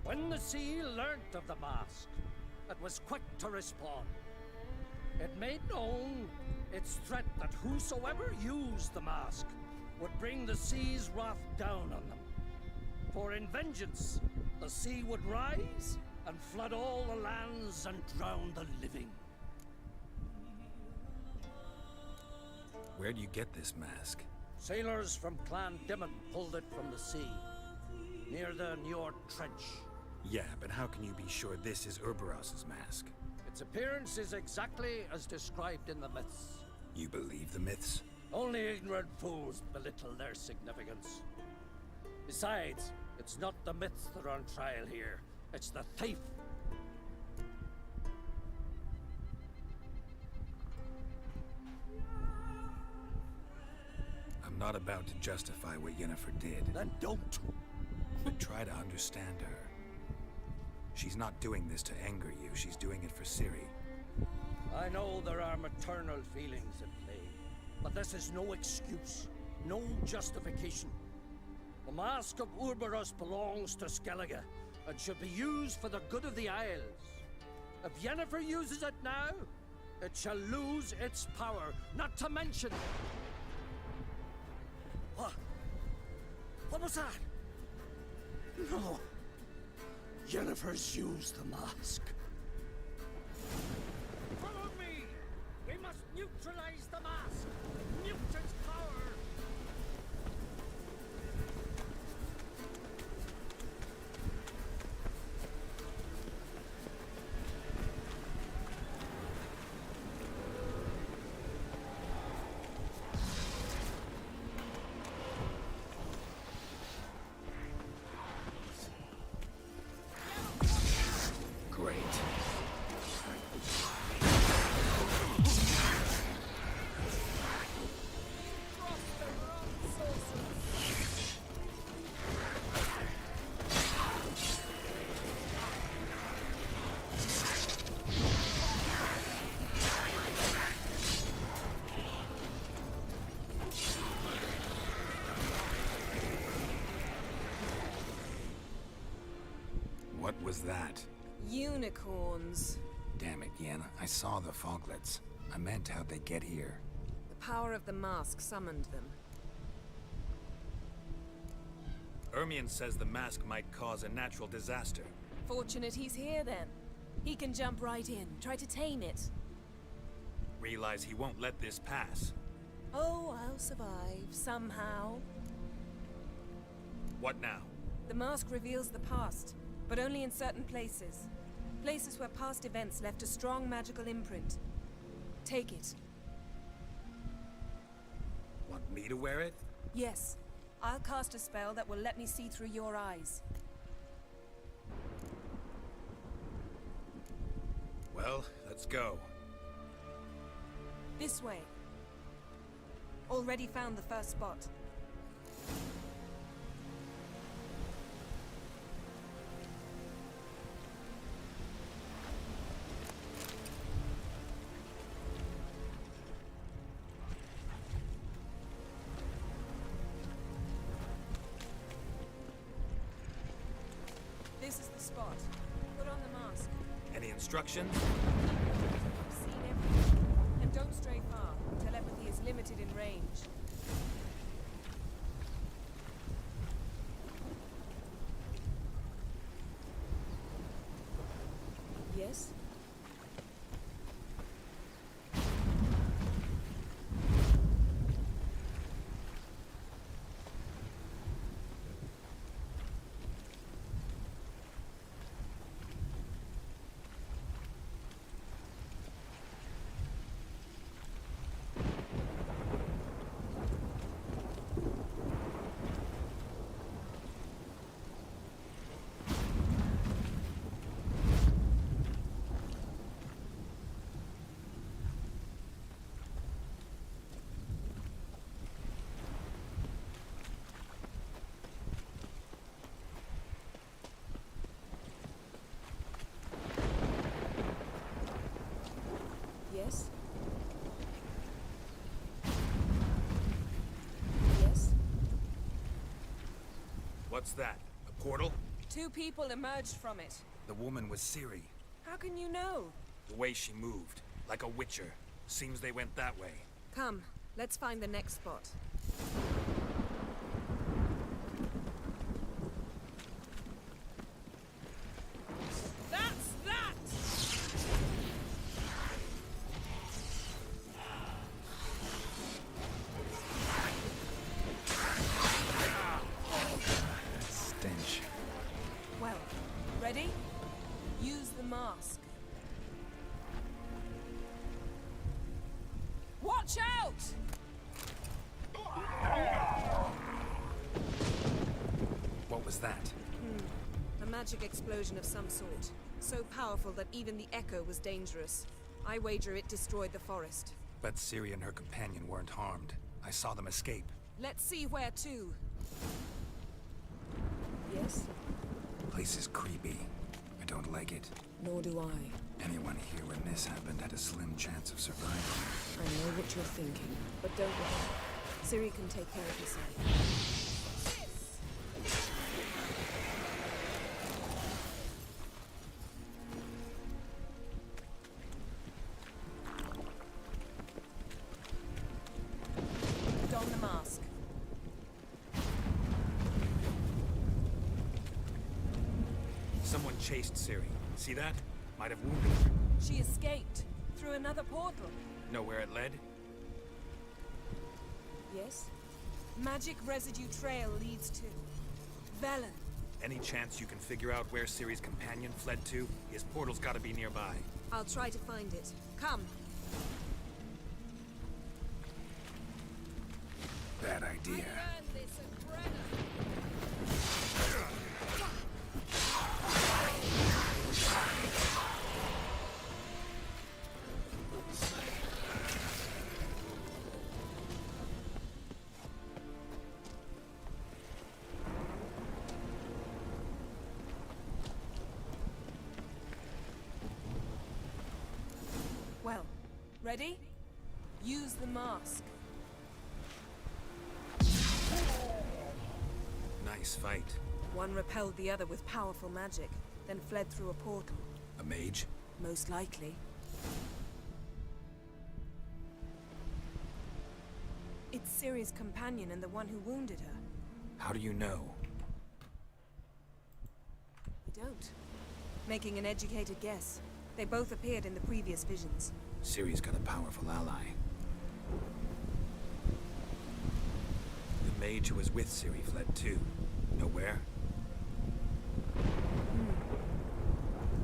When the sea learnt of the mask, it was quick to respond. It made known its threat that whosoever used the mask would bring the sea's wrath down on them. For in vengeance, the sea would rise and flood all the lands and drown the living. Where do you get this mask? Sailors from Clan Dimon pulled it from the sea, near the Njord Trench. Yeah, but how can you be sure this is Orberos's mask? Its appearance is exactly as described in the myths. You believe the myths? Only ignorant fools belittle their significance. Besides, it's not the myths that are on trial here. It's the thief. I'm not about to justify what Yennefer did. Then don't. But try to understand her. She's not doing this to anger you. She's doing it for Ciri. I know there are maternal feelings at play, but this is no excuse, no justification. The Mask of Orberus belongs to Skellige and should be used for the good of the Isles. If Yennefer uses it now, it shall lose its power, not to mention... What? What was that? No. Yennefer's used the mask. Follow me! We must neutralize the mask! Mute its power! Great. was that? Unicorns. Damn it, Yen. I saw the foglets. I meant how'd they get here? The power of the mask summoned them. Ermion says the mask might cause a natural disaster. Fortunate he's here then. He can jump right in, try to tame it. Realize he won't let this pass. Oh, I'll survive, somehow. What now? The mask reveals the past, but only in certain places. Places where past events left a strong magical imprint. Take it. Want me to wear it? Yes. I'll cast a spell that will let me see through your eyes. Well, let's go. This way. Already found the first spot. This is the spot. Put on the mask. Any instructions? I've seen everything. And don't stray far. Telepathy is limited in range. Yes? Yes? Yes? What's that? A portal? 2 people emerged from it. The woman was Ciri. How can you know? The way she moved. Like a witcher. Seems they went that way. Come, let's find the next spot. That's that! Stench. Well, ready? Use the mask. Watch out! What was that? A magic explosion of some sort. So powerful that even the echo was dangerous. I wager it destroyed the forest. But Ciri and her companion weren't harmed. I saw them escape. Let's see where to. Yes? Place is creepy. I don't like it. Nor do I. Anyone here when this happened had a slim chance of surviving. I know what you're thinking, but don't worry. Ciri can take care of herself. Don the mask. Someone chased Ciri. See that? Might have wounded her. She escaped through another portal. Know where it led? Yes? Magic residue trail leads to Velen. Any chance you can figure out where Ciri's companion fled to? His portal's gotta be nearby. I'll try to find it. Come. Bad idea. Well, ready? Use the mask. Nice fight. One repelled the other with powerful magic. then fled through a portal. A mage? Most likely. It's Ciri's companion and the one who wounded her. How do you know? We don't. Making an educated guess. They both appeared in the previous visions. Ciri's got a powerful ally. The mage who was with Ciri fled too. Know where?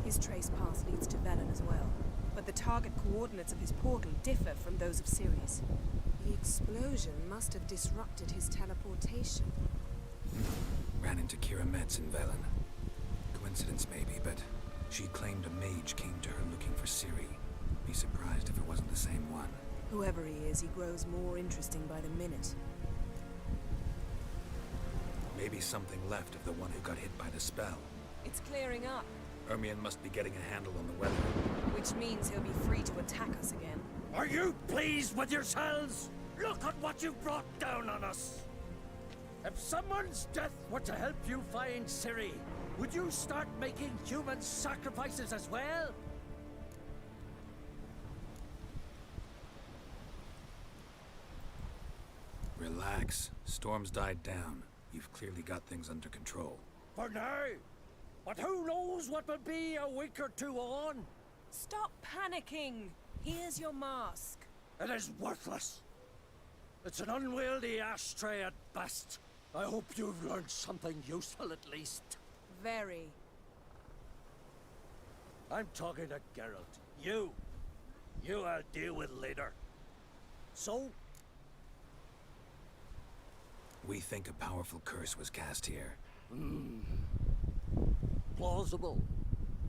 His trace path leads to Velen as well. But the target coordinates of his portal differ from those of Ciri's. The explosion must have disrupted his teleportation. Ran into Kira Metz in Velen. Coincidence maybe, but she claimed a mage came to her looking for Ciri. Be surprised if it wasn't the same one. Whoever he is, he grows more interesting by the minute. Maybe something left of the one who got hit by the spell. It's clearing up. Ermion must be getting a handle on the weather. Which means he'll be free to attack us again. Are you pleased with yourselves? Look at what you've brought down on us! If someone's death were to help you find Ciri, would you start making human sacrifices as well? Relax. Storm's died down. You've clearly got things under control. For now. But who knows what will be a week or two on? Stop panicking! Here's your mask. It is worthless. It's an unwieldy ashtray at best. I hope you've learned something useful at least. Very. I'm talking to Geralt. You I'll deal with later. So? We think a powerful curse was cast here. Plausible.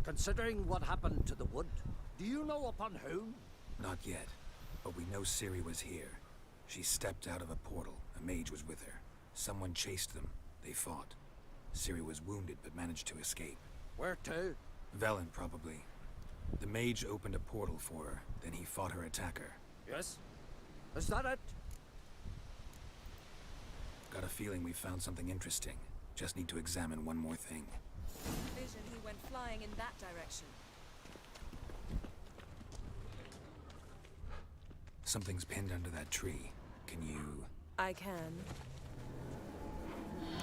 Considering what happened to the wood, do you know upon whom? Not yet, but we know Ciri was here. She stepped out of a portal. A mage was with her. Someone chased them. They fought. Ciri was wounded but managed to escape. Where to? Velen, probably. The mage opened a portal for her, then he fought her attacker. Yes? Is that it? Got a feeling we found something interesting. Just need to examine one more thing. Vision, he went flying in that direction. Something's pinned under that tree. Can you... I can.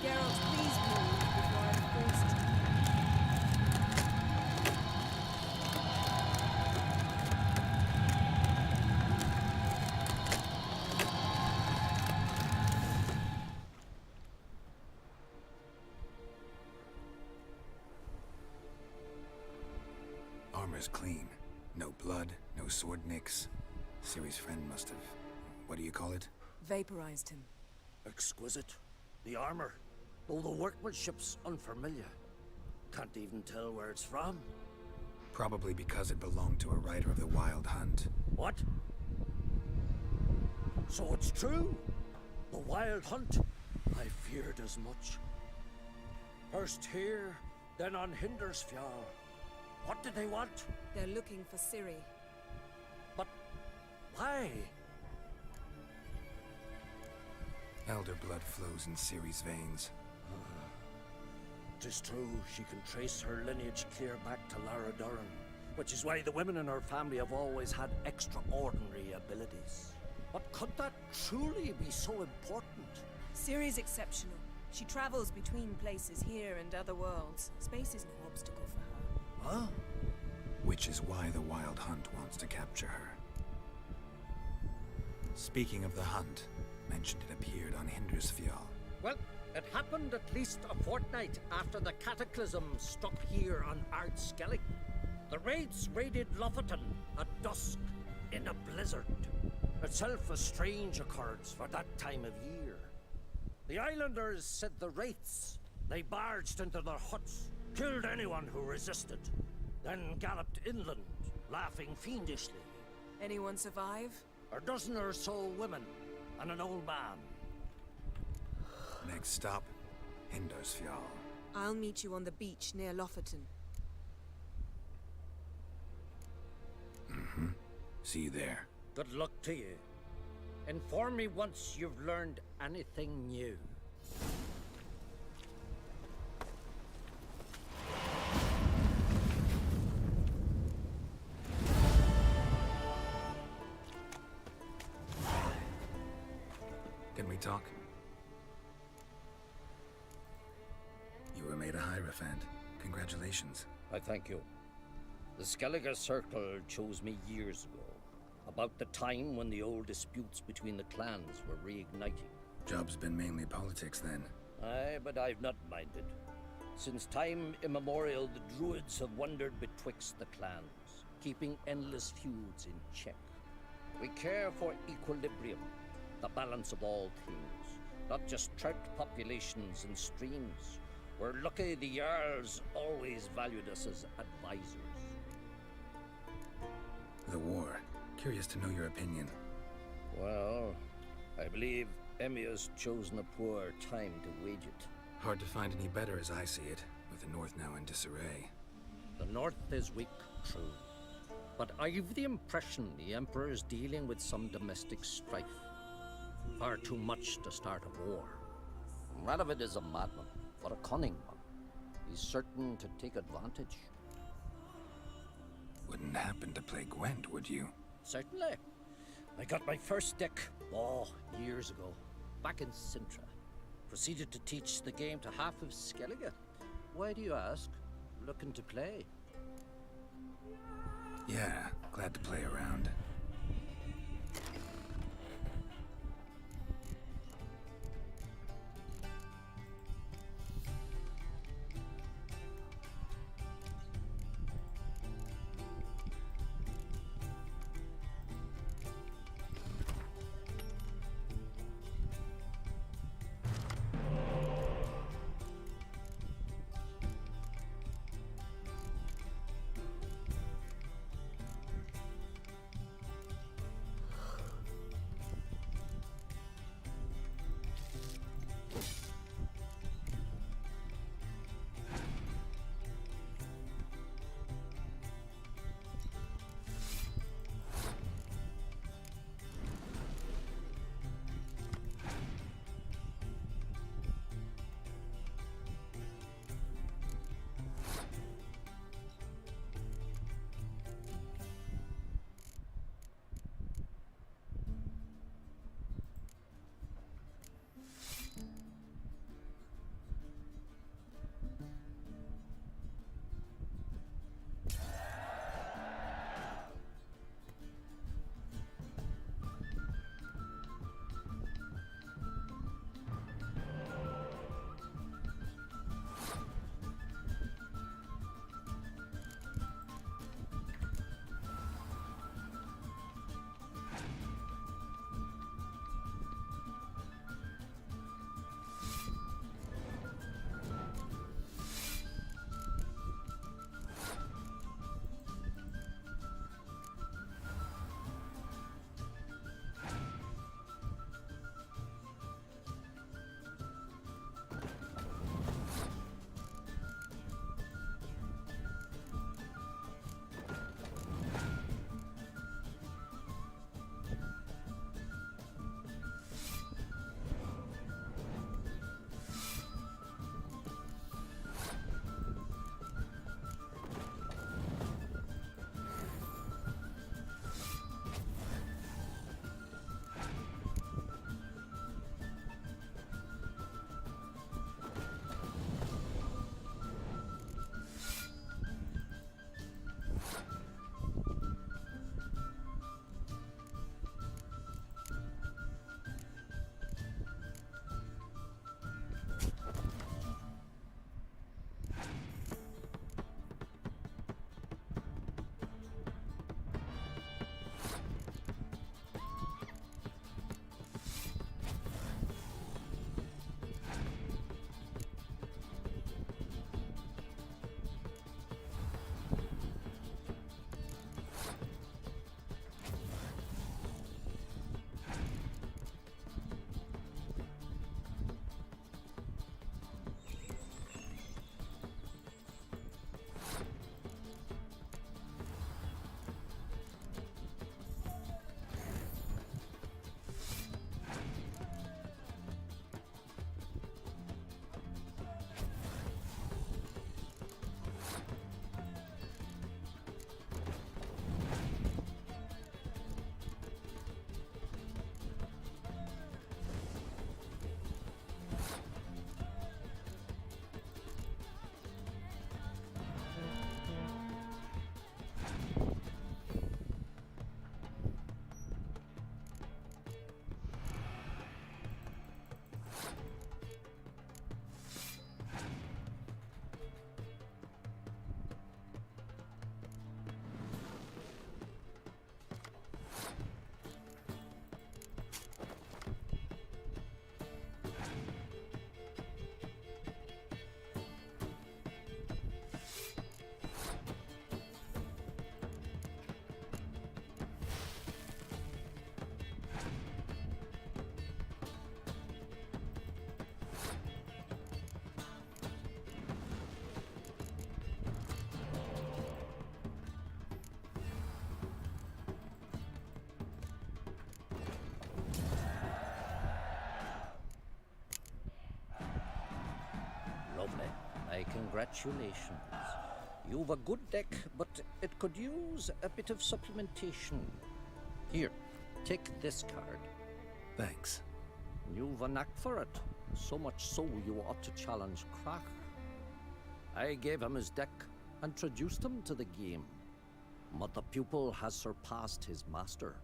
Geralt, please move before I'm forced to. Armor's clean. No blood, no sword nicks. Ciri's friend must have... what do you call it? Vaporized him. Exquisite. The armor, though the workmanship's unfamiliar. Can't even tell where it's from. Probably because it belonged to a rider of the Wild Hunt. What? So it's true? The Wild Hunt? I feared as much. First here, then on Hindersfjall. What did they want? They're looking for Ciri. But why? Elder blood flows in Ciri's veins. 'Tis true, she can trace her lineage clear back to Lara Duran, which is why the women in her family have always had extraordinary abilities. But could that truly be so important? Ciri's exceptional. She travels between places here and other worlds. Space is no obstacle for her. Huh? Which is why the Wild Hunt wants to capture her. Speaking of the hunt, mentioned it appeared on Hindersfjall. Well, it happened at least a fortnight after the cataclysm struck here on Ardskellig. The raids raided Lofoten at dusk in a blizzard. Itself a strange occurrence for that time of year. The islanders said the wraiths. They barged into their huts, killed anyone who resisted, then galloped inland, laughing fiendishly. Anyone survive? A dozen or so women and an old man. Next stop, Hindersfjall. I'll meet you on the beach near Lofoten. Mm-hmm. See you there. Good luck to you. Inform me once you've learned anything new. Can we talk? You were made a Hierophant. Congratulations. I thank you. The Skellige Circle chose me years ago, about the time when the old disputes between the clans were reigniting. Job's been mainly politics then. Aye, but I've not minded. Since time immemorial, the Druids have wandered betwixt the clans, keeping endless feuds in check. We care for equilibrium, the balance of all things, not just trout populations and streams. We're lucky the Jarls always valued us as advisors. The war. Curious to know your opinion. Well, I believe Emmir's chosen a poor time to wage it. Hard to find any better as I see it, with the North now in disarray. The North is weak, true. But I've the impression the Emperor is dealing with some domestic strife. Far too much to start a war. Radovid is a madman, but a cunning one. He's certain to take advantage. Wouldn't happen to play Gwent, would you? Certainly. I got my first deck, years ago, back in Sintra. Proceeded to teach the game to half of Skellige. Why do you ask? Looking to play? Yeah, glad to play around. Congratulations. You've a good deck, but it could use a bit of supplementation. Here, take this card. Thanks. You've a knack for it. So much so you ought to challenge Crack. I gave him his deck, introduced him to the game. But the pupil has surpassed his master.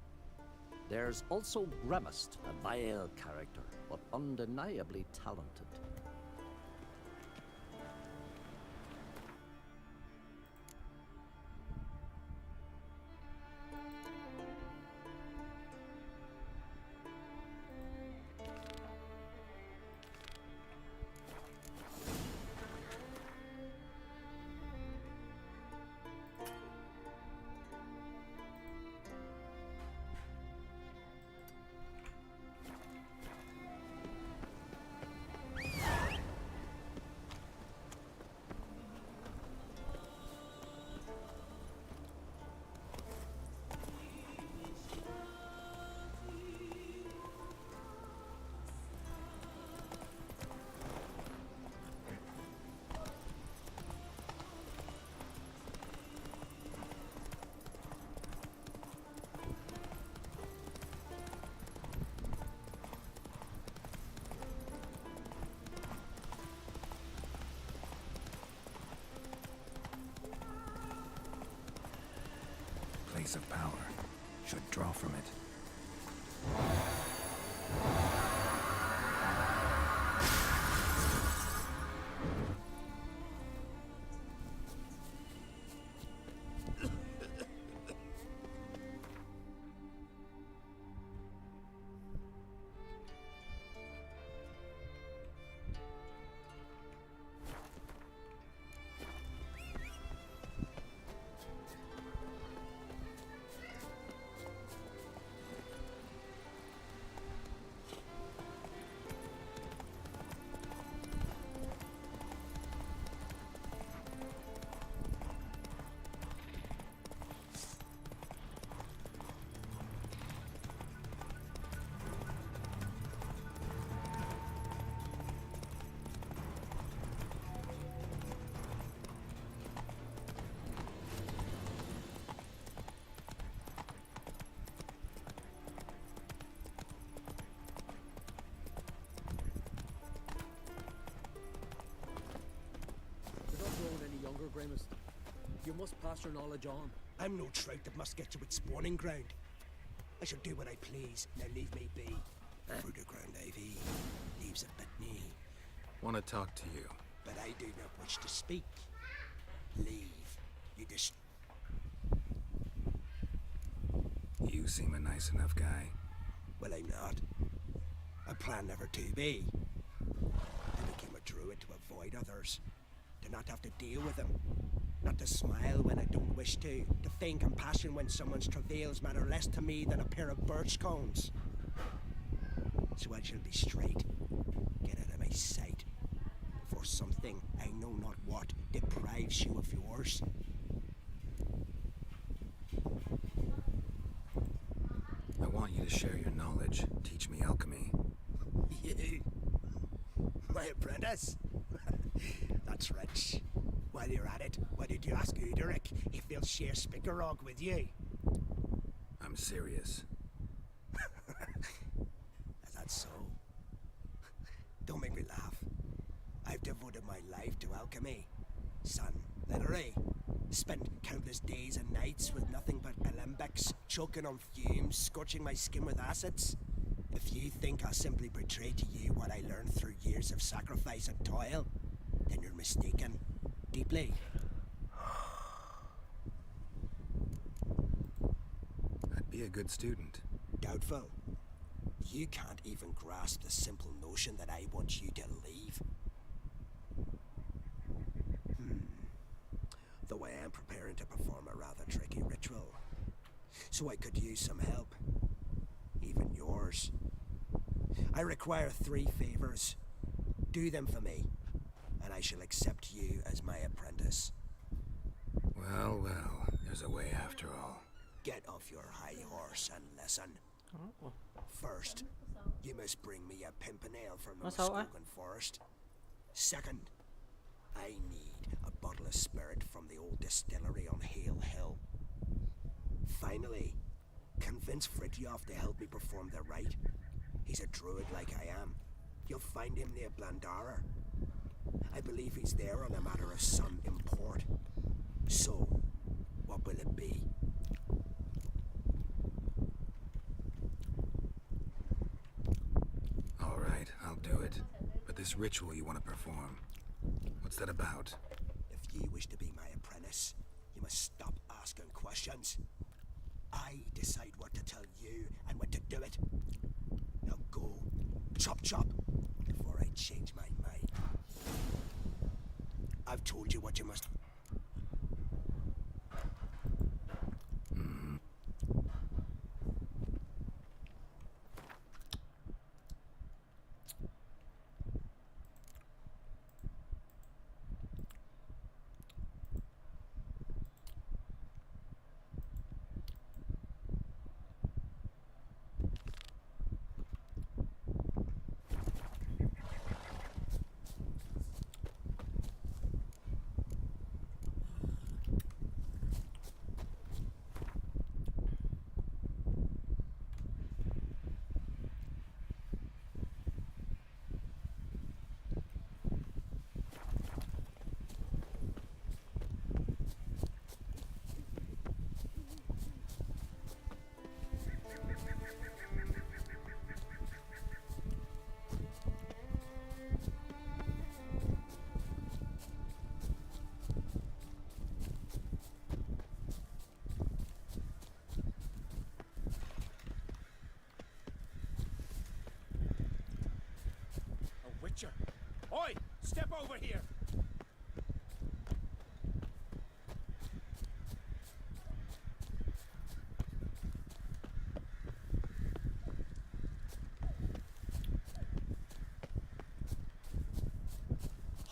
There's also Gramist, a vile character, but undeniably talented. Place of power. Should draw from it. Grimace. You must pass your knowledge on. I'm no trout that must get to its spawning ground. I shall do what I please. Now leave me be. For the ground Ivy leaves it but me. Want to talk to you. But I do not wish to speak. Leave. You just... You seem a nice enough guy. Well, I'm not. I plan never to be. I became a druid to avoid others. To not have to deal with them. Not to smile when I don't wish to feign compassion when someone's travails matter less to me than a pair of birch cones. So I shall be straight. Get out of my sight. Before something, I know not what, deprives you of yours. I want you to share your knowledge. Teach me alchemy. You? My apprentice? That's rich. While you're at it, why did you ask Uderic if he'll share Spickerog with you? I'm serious. Is that so? Don't make me laugh. I've devoted my life to alchemy. Son, literally. Spent countless days and nights with nothing but alembics, choking on fumes, scorching my skin with acids. If you think I'll simply betray to you what I learned through years of sacrifice and toil, then you're mistaken. Deeply. I'd be a good student. Doubtful. You can't even grasp the simple notion that I want you to leave. Though I am preparing to perform a rather tricky ritual. So I could use some help. Even yours. I require 3 favors. Do them for me, and I shall accept you as my apprentice. Well, well, there's a way after all. Get off your high horse and listen. First, you must bring me a pimpernel from the Muskogan forest. Second, I need a bottle of spirit from the old distillery on Hale Hill. Finally, convince Fridtjof to help me perform the rite. He's a druid like I am. You'll find him near Blandara. I believe he's there on a matter of some import. So, what will it be? All right, I'll do it. But this ritual you want to perform, what's that about? If ye wish to be my apprentice, you must stop asking questions. I decide what to tell you and when to do it. Now go, chop chop, before I change my mind. I've told you what you must... Witcher! Oi! Step over here!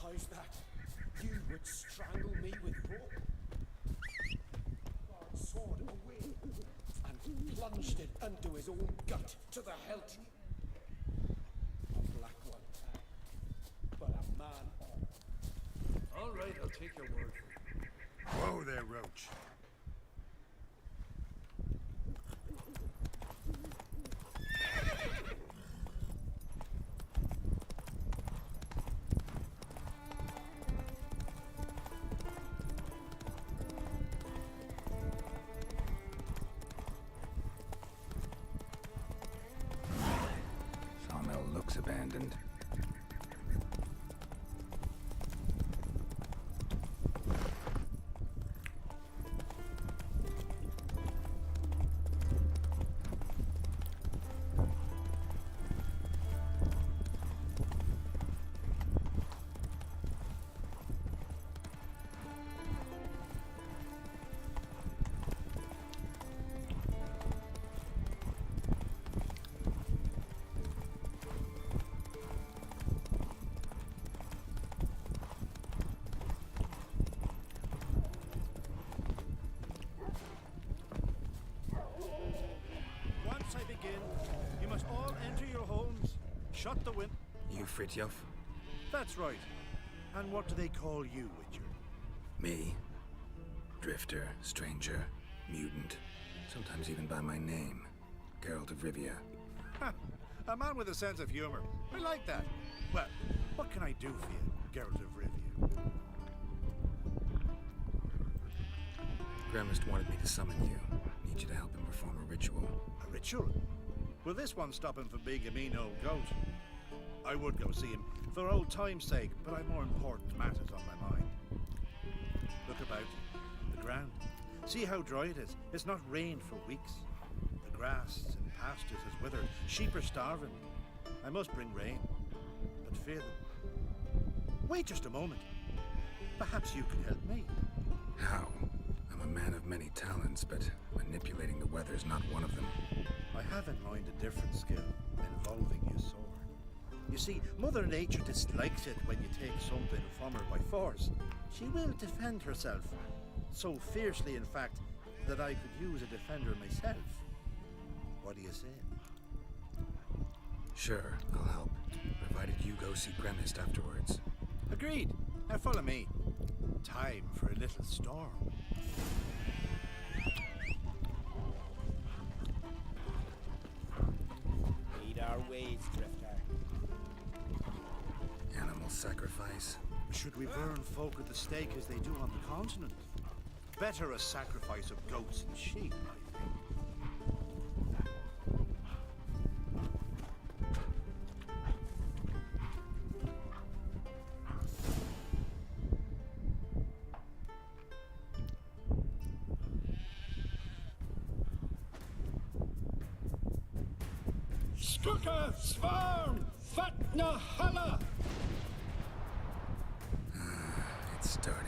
How's that? You would strangle me with rope. Bard sword away and plunged it into his own gut to the hilt. A black one, but a man. All right, I'll take your word for it. Whoa there, Roach. Sawmill looks abandoned. Once I begin, you must all enter your homes. Shut the window. You Fridtjof? That's right. And what do they call you, Witcher? Me? Drifter, stranger, mutant. Sometimes even by my name. Geralt of Rivia. Ha! A man with a sense of humor. I like that. Well, what can I do for you, Geralt of Rivia? Gremist wanted me to summon you. Need you to help him perform a ritual. A ritual? Will this one stop him from being a mean old goat? I would go see him for old time's sake, but I've more important matters on my mind. Look about you. The ground. See how dry it is. It's not rained for weeks. The grass and pastures has withered. Sheep are starving. I must bring rain, but fear them. Wait just a moment. Perhaps you can help me. How? I'm a man of many talents, but manipulating the weather's not one of them. I have in mind a different skill involving your sword. You see, Mother Nature dislikes it when you take something from her by force. She will defend herself. So fiercely, in fact, that I could use a defender myself. What do you say? Sure, I'll help, provided you go see Gremist afterwards. Agreed. Now follow me. Time for a little storm. Lead our ways, Drifter. Animal sacrifice. Should we burn folk at the stake as they do on the continent? Better a sacrifice of goats and sheep, I think. Skuka Svarm Fatna Hala! It's starting.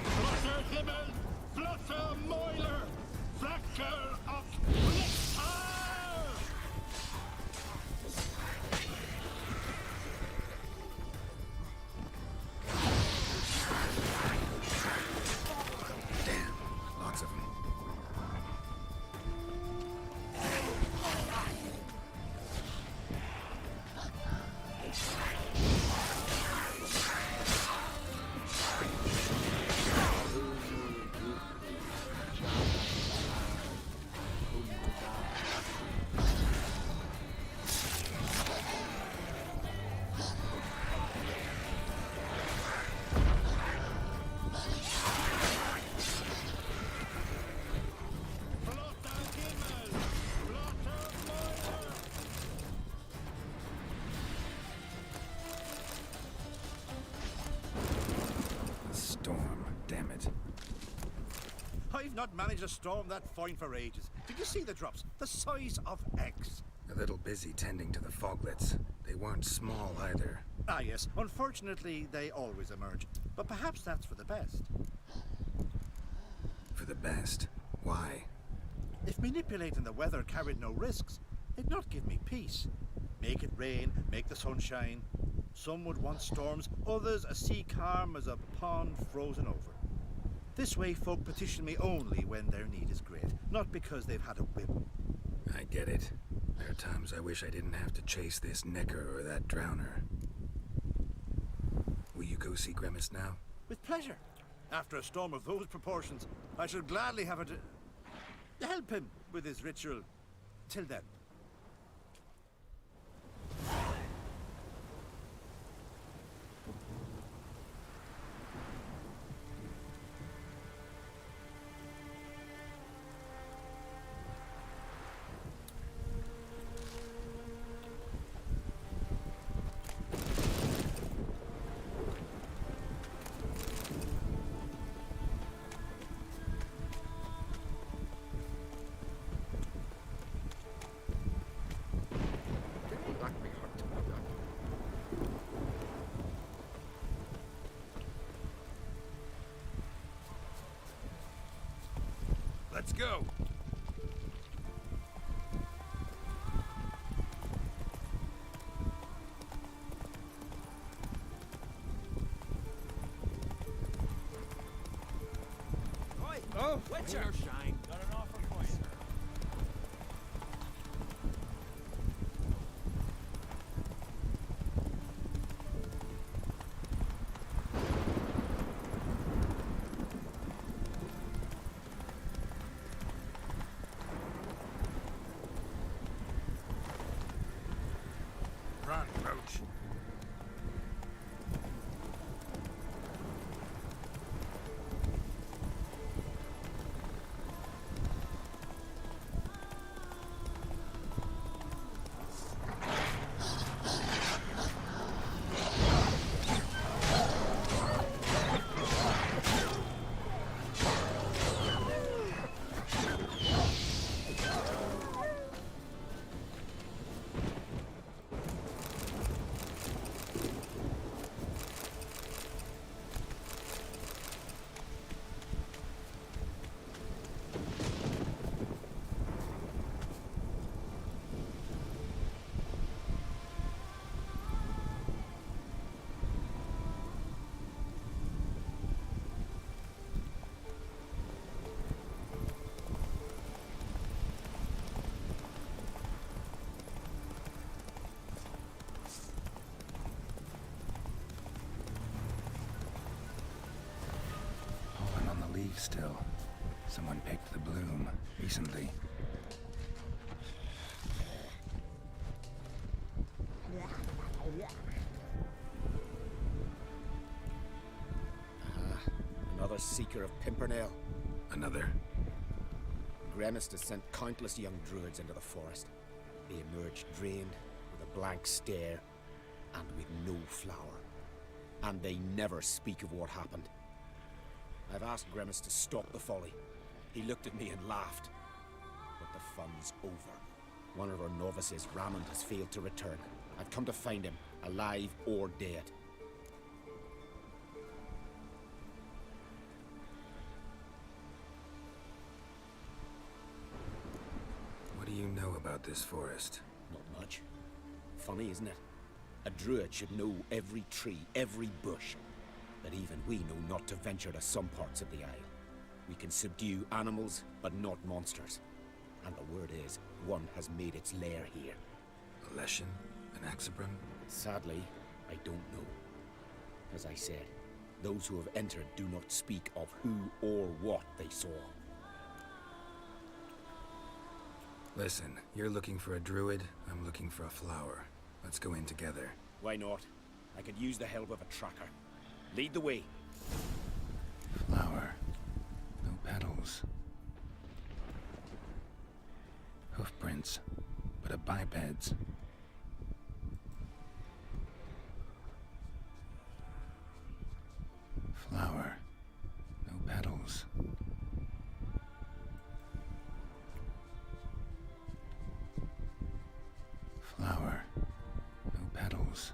Flutter Himmel, Flutter Moiler, Flacker of Blitzar! Damn, lots of them. Storm, damn it. I've not managed a storm that fine for ages. Did you see the drops? The size of X. A little busy tending to the foglets. They weren't small either. Ah, yes. Unfortunately, they always emerge. But perhaps that's for the best. For the best. Why? If manipulating the weather carried no risks, they'd not give me peace. Make it rain, make the sun shine. Some would want storms, others a sea calm as a pond frozen over. This way folk petition me only when their need is great, not because they've had a whip. I get it. There are times I wish I didn't have to chase this necker or that drowner. Will you go see Grimace now? With pleasure. After a storm of those proportions, I shall gladly have it to help him with his ritual. Till then. Let's go. Oh, Witcher! Shine. Got an offer for you. Run, Roach. leaf still. Someone picked the bloom recently. Another seeker of Pimpernel. Another? Gremist has sent countless young druids into the forest. They emerge drained, with a blank stare, and with no flower. And they never speak of what happened. I've asked Gremist to stop the folly. He looked at me and laughed. But the fun's over. One of our novices, Rammond, has failed to return. I've come to find him, alive or dead. What do you know about this forest? Not much. Funny, isn't it? A druid should know every tree, every bush. But even we know not to venture to some parts of the isle. We can subdue animals, but not monsters. And the word is, one has made its lair here. A Leshen? An Axabrum? Sadly, I don't know. As I said, those who have entered do not speak of who or what they saw. Listen, you're looking for a druid, I'm looking for a flower. Let's go in together. Why not? I could use the help of a tracker. Lead the way. Flower. No petals. Hoofprints, but a biped's. Flower. No petals. Flower. No petals.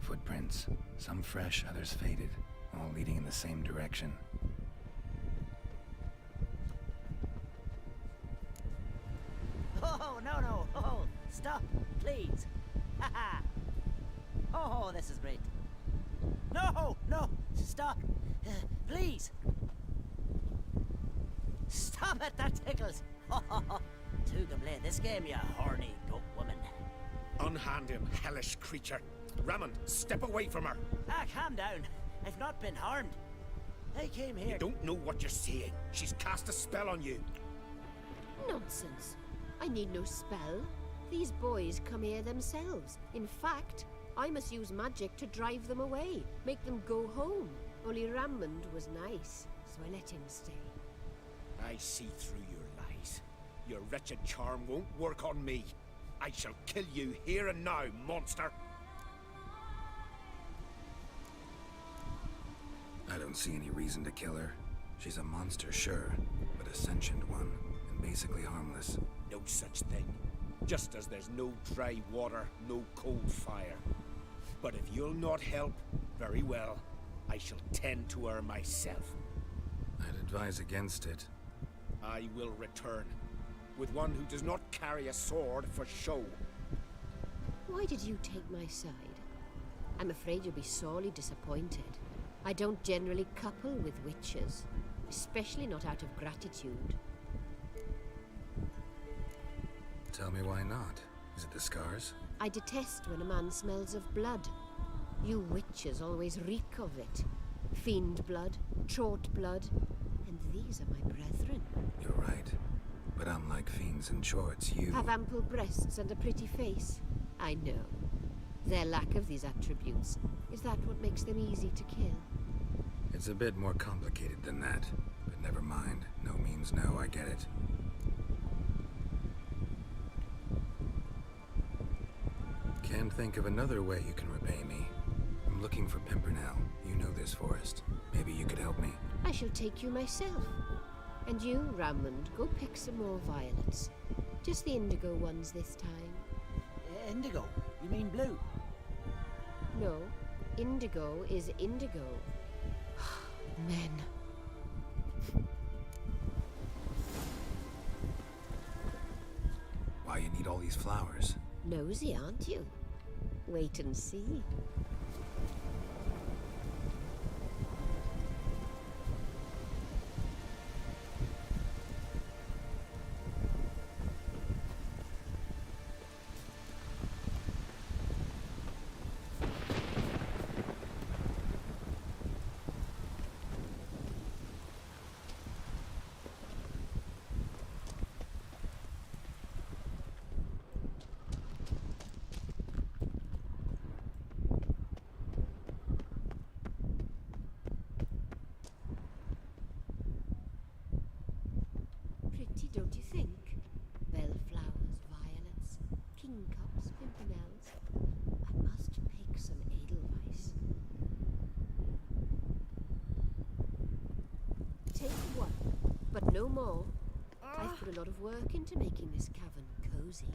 Footprints, some fresh, others faded, all leading in the same direction. Oh, no. Oh, stop, please. Haha. Oh, this is great. No, stop. Please. Stop it, that tickles. Two can play this game, you horny goat woman. Unhand him, hellish creature. Rammond, step away from her. Calm down. I've not been harmed. I came here. You don't know what you're saying. She's cast a spell on you. Nonsense. I need no spell. These boys come here themselves. In fact, I must use magic to drive them away, make them go home. Only Rammond was nice, so I let him stay. I see through your lies. Your wretched charm won't work on me. I shall kill you here and now, monster. I don't see any reason to kill her. She's a monster, sure, but a sentient one, and basically harmless. No such thing. Just as there's no dry water, no cold fire. But if you'll not help, very well. I shall tend to her myself. I'd advise against it. I will return, with one who does not carry a sword for show. Why did you take my side? I'm afraid you'll be sorely disappointed. I don't generally couple with witches, especially not out of gratitude. Tell me why not. Is it the scars? I detest when a man smells of blood. You witches always reek of it. Fiend blood, trot blood, and these are my brethren. You're right. But unlike fiends and chorts, you... Have ample breasts and a pretty face. I know. Their lack of these attributes, is that what makes them easy to kill? It's a bit more complicated than that. But never mind. No means no, I get it. Can't think of another way you can repay me. I'm looking for Pimpernel. You know this forest. Maybe you could help me. I shall take you myself. And you, Rammond, go pick some more violets. Just the indigo ones this time. Indigo? You mean blue? No, indigo is indigo. Men. Why you need all these flowers? Nosy, aren't you? Wait and see. Pretty, don't you think? Bellflowers, violets, kingcups, pimpernels. I must pick some edelweiss. Take one, but no more. I've put a lot of work into making this cavern cozy.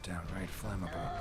downright flammable.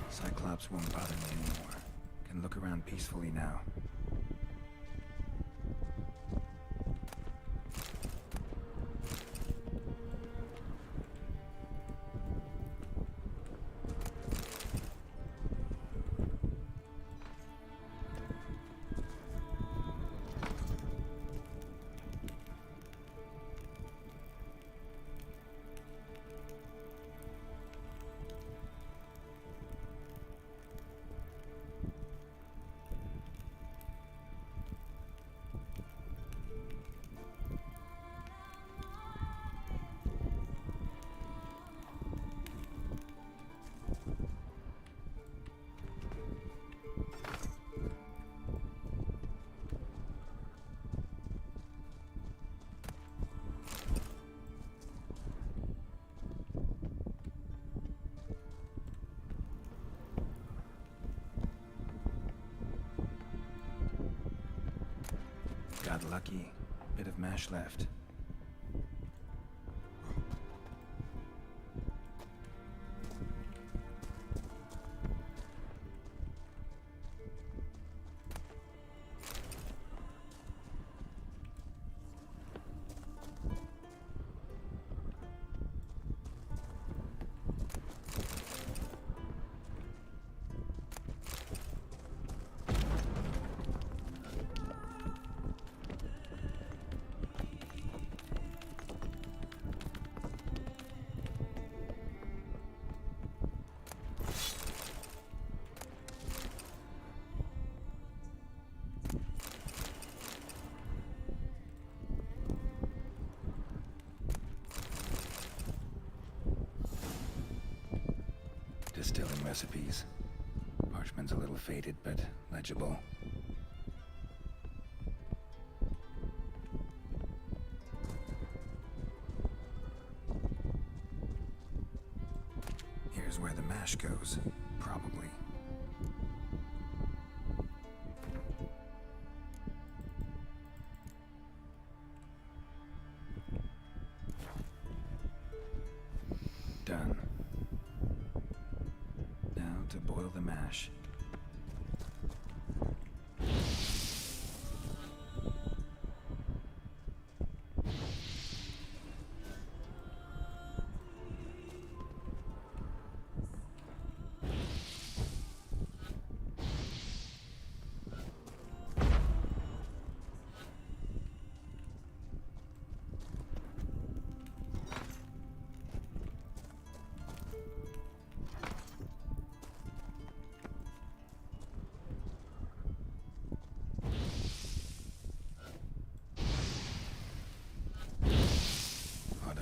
Cyclops won't bother me anymore. Can look around peacefully now. Got lucky. Bit of mash left. Distilling recipes. Parchment's a little faded, but legible. Here's where the mash goes, probably. Done. To boil the mash.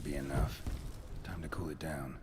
Enough. Time to cool it down.